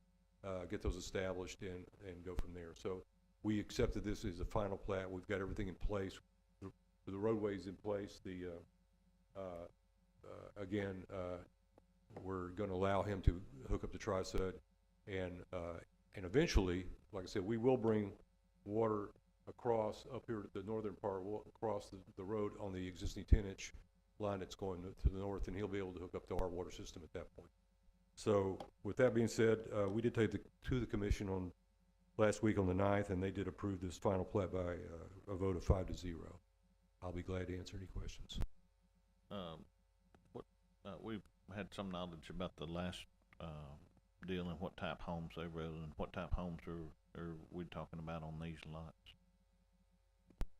get those established and go from there. So we accepted this as a final plat. We've got everything in place. The roadway's in place. Again, we're gonna allow him to hook up the tri-sud, and eventually, like I said, we will bring water across up here to the northern part, across the road on the existing 10-inch line that's going to the north, and he'll be able to hook up to our water system at that point. So with that being said, we did take to the commission on last week on the 9th, and they did approve this final plat by a vote of 5-0. I'll be glad to answer any questions. We've had some knowledge about the last deal and what type homes they wrote, and what type homes are we talking about on these lots?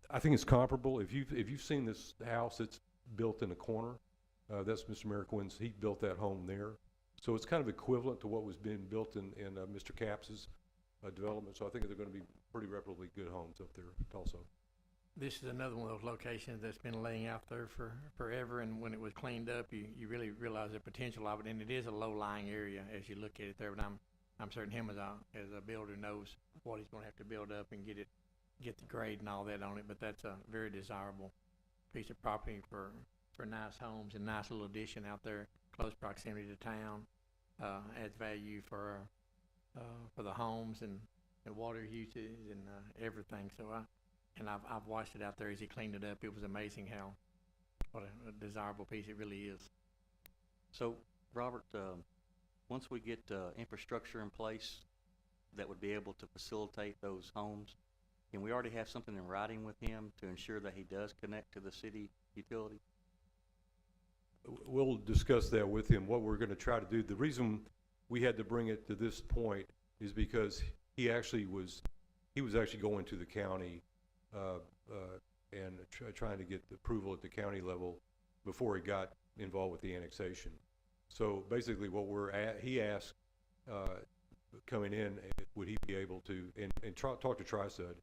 I think it's comparable. If you've seen this house that's built in a corner, that's Mr. Merrickwen's. He built that home there, so it's kind of equivalent to what was being built in Mr. Caps's development. So I think they're going to be pretty reputable good homes up there also. This is another one of those locations that's been laying out there for forever, and when it was cleaned up, you really realize the potential of it, and it is a low-lying area as you look at it there, but I'm certain him as a builder knows what he's gonna have to build up and get the grade and all that on it, but that's a very desirable piece of property for nice homes and nice little addition out there, close proximity to town, adds value for the homes and water usage and everything, so I've watched it out there as he cleaned it up. It was amazing what a desirable piece it really is. So, Robert, once we get infrastructure in place that would be able to facilitate those homes, can we already have something in writing with him to ensure that he does connect to the city utility? We'll discuss that with him, what we're going to try to do. The reason we had to bring it to this point is because he was actually going to the county and trying to get the approval at the county level before he got involved with the annexation. So basically he asked coming in, would he be able to, and talk to tri-sud,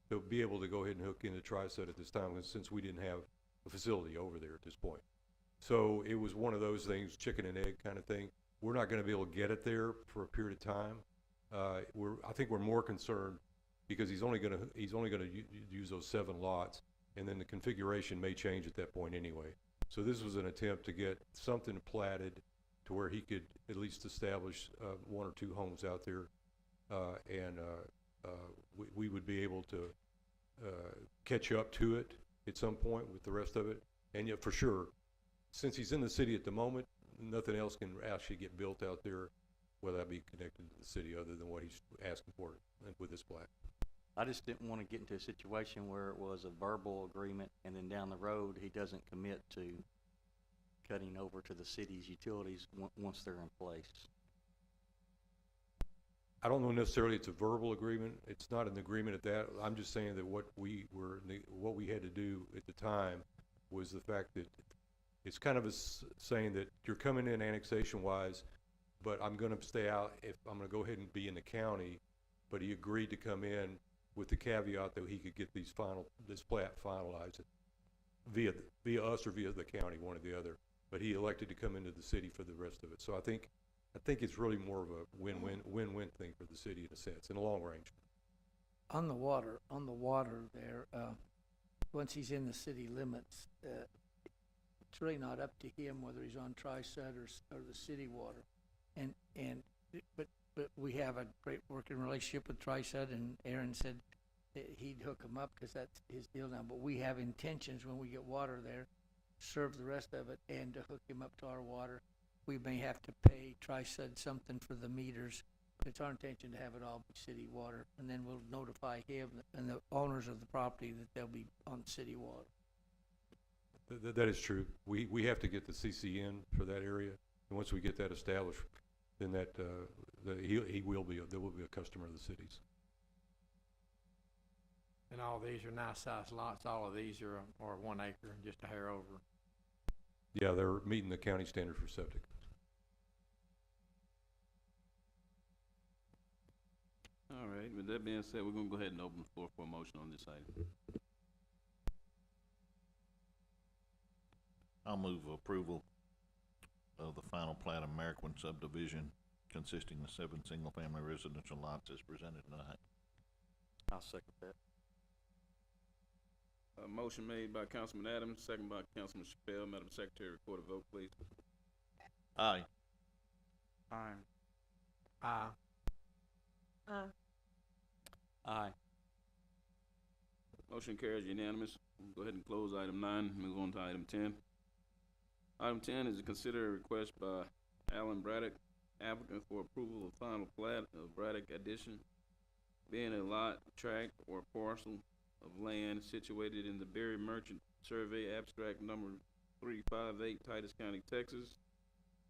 to be able to go ahead and hook into tri-sud at this time, since we didn't have a facility over there at this point. So it was one of those things, chicken and egg kind of thing. We're not going to be able to get it there for a period of time. I think we're more concerned because he's only going to use those 7 lots, and then the configuration may change at that point anyway. So this was an attempt to get something platted to where he could at least establish 1 or 2 homes out there, and we would be able to catch up to it at some point with the rest of it. And yet, for sure, since he's in the city at the moment, nothing else can actually get built out there, whether that be connected to the city, other than what he's asking for with this plat. I just didn't want to get into a situation where it was a verbal agreement and then down the road he doesn't commit to cutting over to the city's utilities once they're in place. I don't know necessarily it's a verbal agreement. It's not an agreement at that. I'm just saying that what we had to do at the time was the fact that it's kind of saying that you're coming in annexation-wise, but I'm going to stay out if I'm going to go ahead and be in the county. But he agreed to come in with the caveat that he could get this plat finalized via us or via the county, one or the other. But he elected to come into the city for the rest of it. So I think it's really more of a win-win thing for the city in a sense, in the long range. On the water there, once he's in the city limits, it's really not up to him whether he's on tri-sud or the city water. But we have a great working relationship with tri-sud, and Aaron said that he'd hook him up because that's his deal now. But we have intentions when we get water there, serve the rest of it, and to hook him up to our water. We may have to pay tri-sud something for the meters, but it's our intention to have it all be city water, and then we'll notify him and the owners of the property that they'll be on city water. That is true. We have to get the CCN for that area, and once we get that established, then there will be a customer of the city's. And all these are nice sized lots. All of these are 1 acre, just a hair over. Yeah, they're meeting the county standard for septic. All right, with that being said, we're going to go ahead and open the floor for a motion on this item. I'll move approval of the final plat of Merrickwen subdivision consisting of 7 single-family residential lots as presented tonight. I'll second that. A motion made by Councilman Adams, second by Councilman Chappelle. Madam Secretary, record a vote, please. Aye. Aye. Aye. Aye. Aye. Motion carries unanimous. We'll go ahead and close item 9, move on to item 10. Item 10 is to consider a request by Alan Braddock, applicant for approval of final plat of Braddock Addition, being a lot, tract, or parcel of land situated in the Berry Merchant Survey Abstract number 358, Titus County, Texas,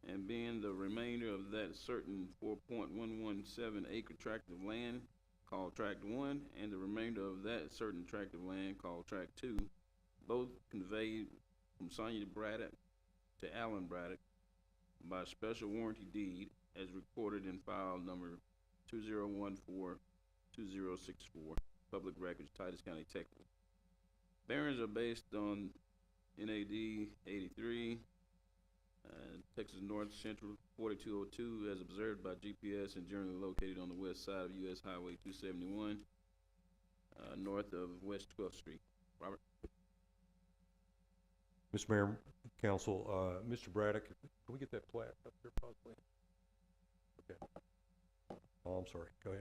and being the remainder of that certain 4.117 acre tract of land called Tract 1, and the remainder of that certain tract of land called Tract 2, both conveyed from Sonia Braddock to Alan Braddock by special warranty deed as recorded in file number 2014-2064, Public Records, Titus County, Texas. Bearings are based on NAD 83, Texas North Central 4202, as observed by GPS and generally located on the west side of US Highway 271, north of West 12th Street. Robert? Mr. Mayor, Council, Mr. Braddock, can we get that plat up there possibly? Okay. Oh, I'm sorry, go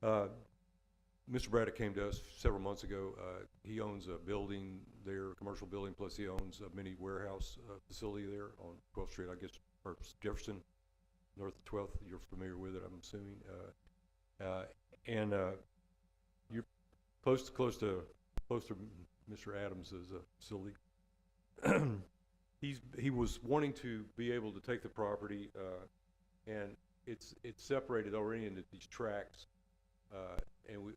ahead. Mr. Braddock came to us several months ago. He owns a building there, a commercial building, plus he owns a mini warehouse facility there on 12th Street, I guess, or Jefferson, north of 12th. You're familiar with it, I'm assuming. You're close to Mr. Adams's facility. He was wanting to be able to take the property, and it's separated already into these tracts.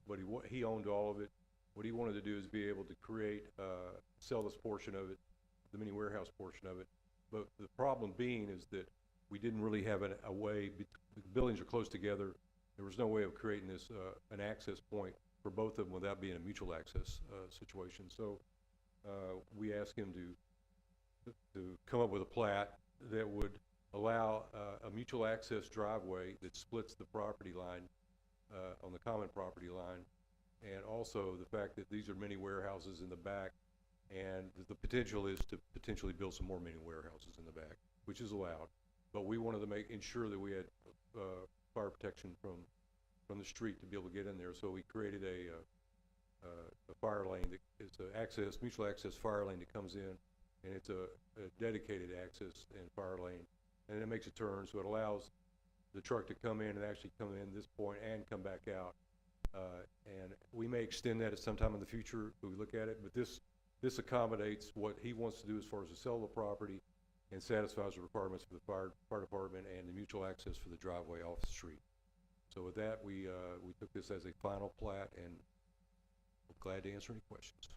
But he owned all of it. What he wanted to do is be able to create, sell this portion of it, the mini warehouse portion of it. But the problem being is that we didn't really have a way, the buildings are close together. There was no way of creating this, an access point for both of them without being a mutual access situation. So we asked him to come up with a plat that would allow a mutual access driveway that splits the property line on the common property line, and also the fact that these are mini warehouses in the back, and the potential is to potentially build some more mini warehouses in the back, which is allowed. But we wanted to ensure that we had fire protection from the street to be able to get in there. So we created a fire lane that is a mutual access fire lane that comes in, and it's a dedicated access and fire lane, and it makes a turn, so it allows the truck to come in and actually come in this point and come back out. And we may extend that at some time in the future if we look at it, but this accommodates what he wants to do as far as to sell the property and satisfies the requirements for the fire department and the mutual access for the driveway off the street. So with that, we took this as a final plat, and we're glad to answer any questions.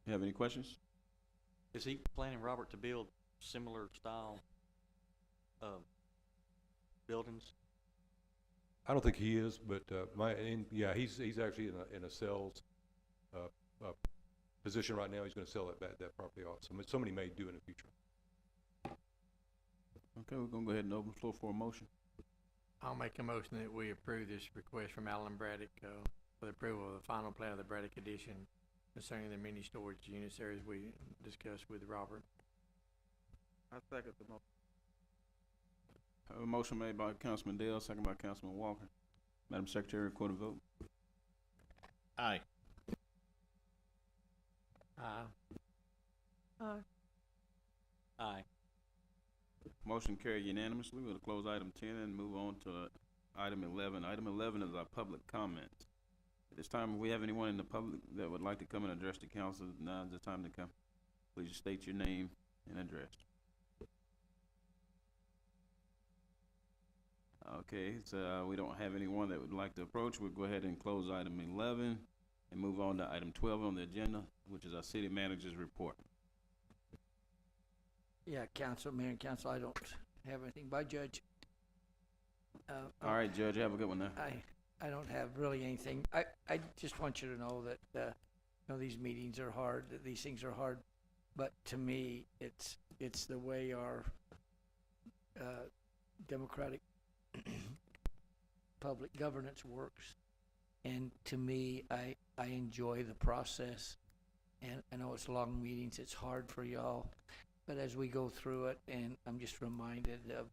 You have any questions? Is he planning, Robert, to build similar style buildings? I don't think he is, but he's actually in a sales position right now. He's going to sell that property off. So somebody may do in the future. Okay, we're going to go ahead and open the floor for a motion. I'll make a motion that we approve this request from Alan Braddock for the approval of the final plan of the Braddock Addition concerning the mini storage units areas we discussed with Robert. I second the motion. Have a motion made by Councilman Dale, second by Councilman Walker. Madam Secretary, record a vote. Aye. Aye. Aye. Aye. Motion carried unanimously. We'll close item 10 and move on to item 11. Item 11 is our public comments. At this time, if we have anyone in the public that would like to come and address the council, now is the time to come. Please state your name and address. Okay, so we don't have anyone that would like to approach. We'll go ahead and close item 11 and move on to item 12 on the agenda, which is our city manager's report. Yeah, Mayor and Council, I don't have anything by Judge. All right, Judge, have a good one now. I don't have really anything. I just want you to know that, these meetings are hard, that these things are hard but to me, it's the way our democratic public governance works. And to me, I enjoy the process. And I know it's long meetings, it's hard for y'all, but as we go through it, and I'm just reminded of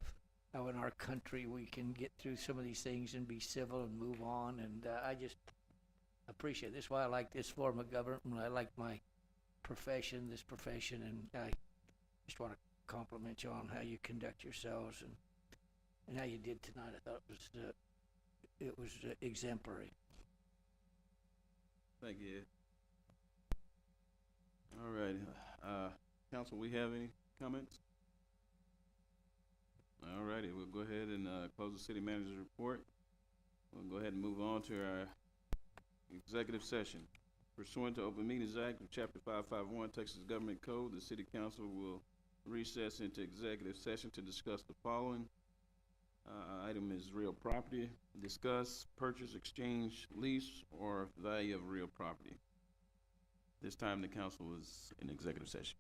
how in our country we can get through some of these things and be civil and move on, and I just appreciate it. That's why I like this form of government, I like my profession, and I just want to compliment you on how you conduct yourselves and how you did tonight. I thought it was exemplary. Thank you, Ed. All right, council, we have any comments? All righty, we'll go ahead and close the city manager's report. We'll go ahead and move on to our executive session. Pursuant to Open Meetings Act of Chapter 551 Texas Government Code, the city council will recess into executive session to discuss the following. Item is real property. Discuss purchase, exchange, lease, or value of real property. This time the council is in executive session.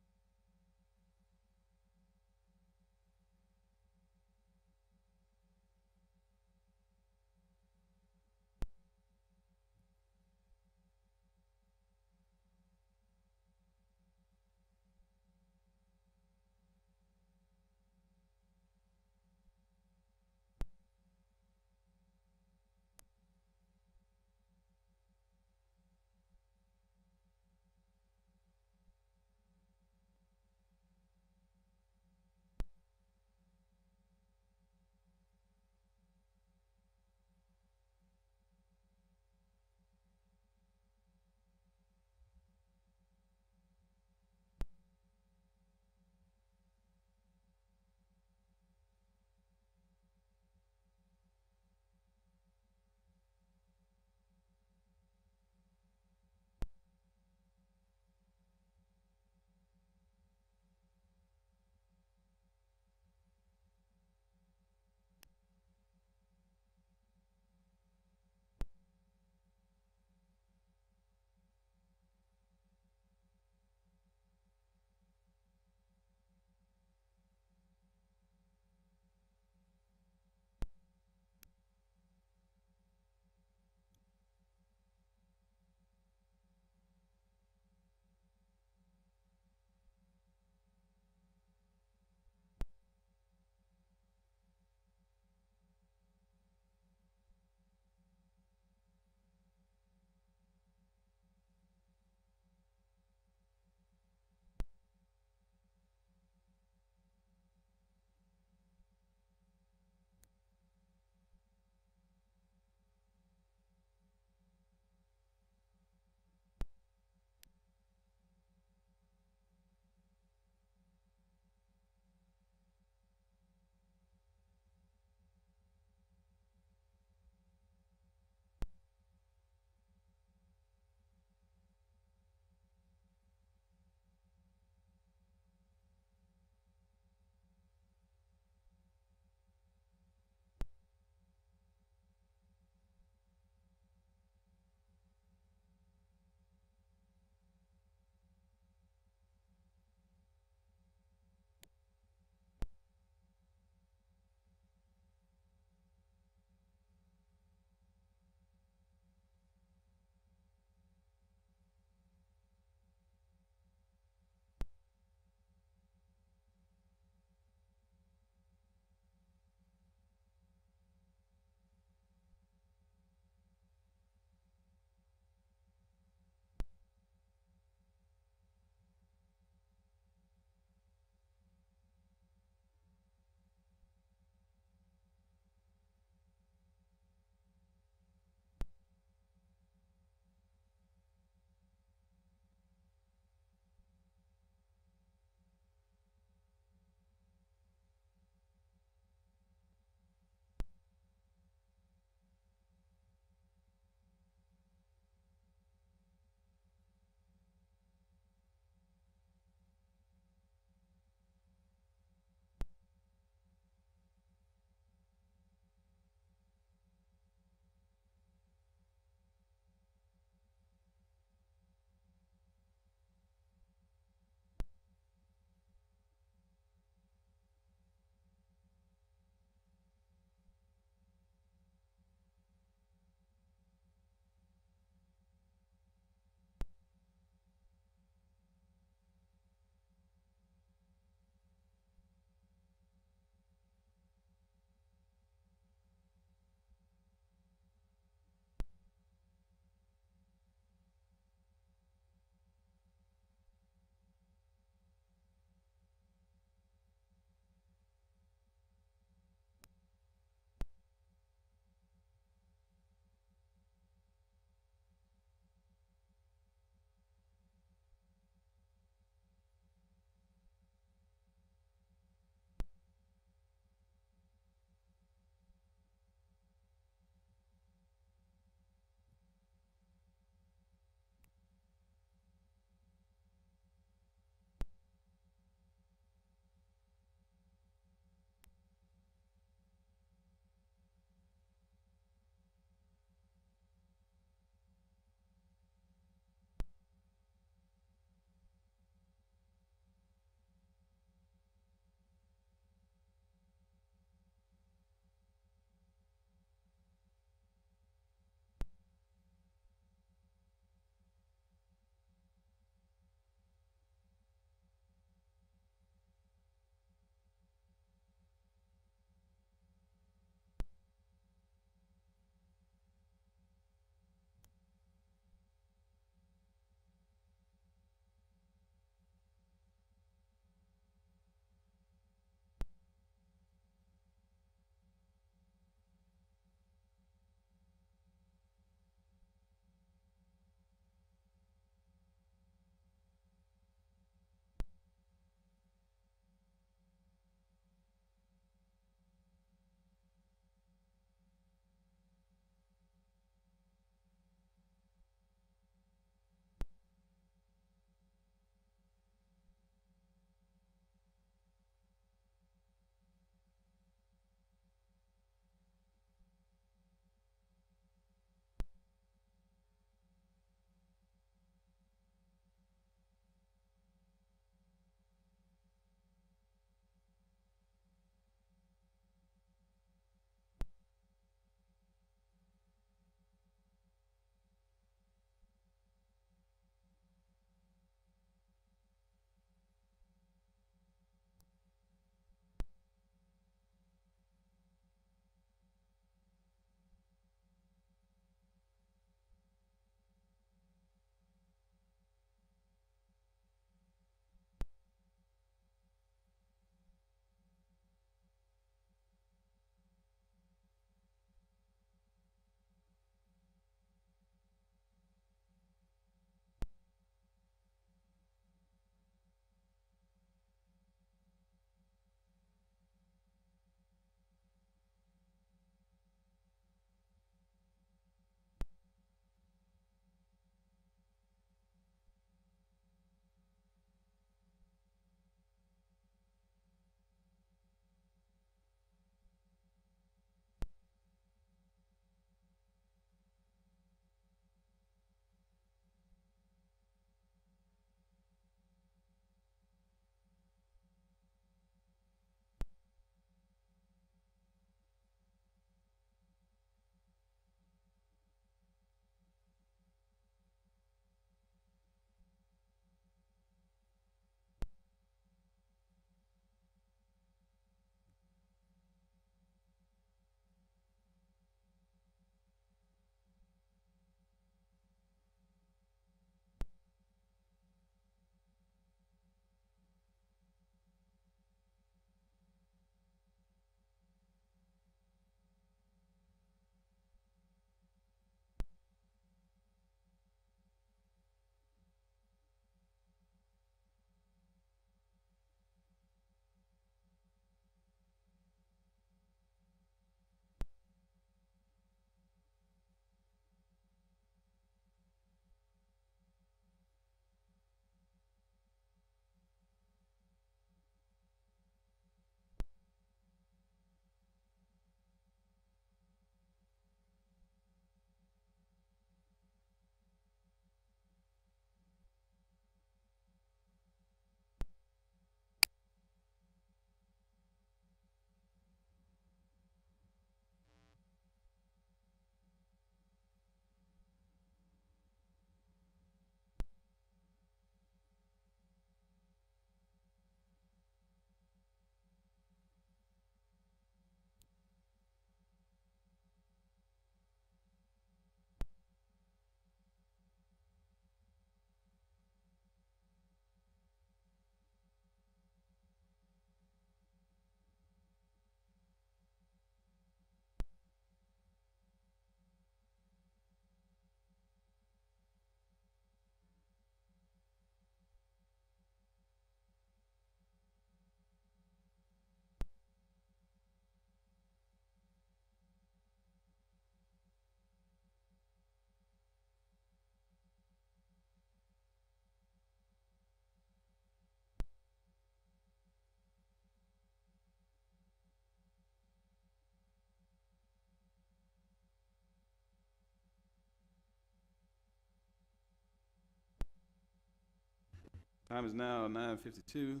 Time is now 9:52.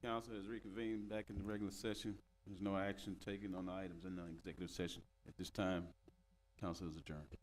Council has reconvened back in the regular session. There's no action taken on the items in the executive session. At this time, council is adjourned.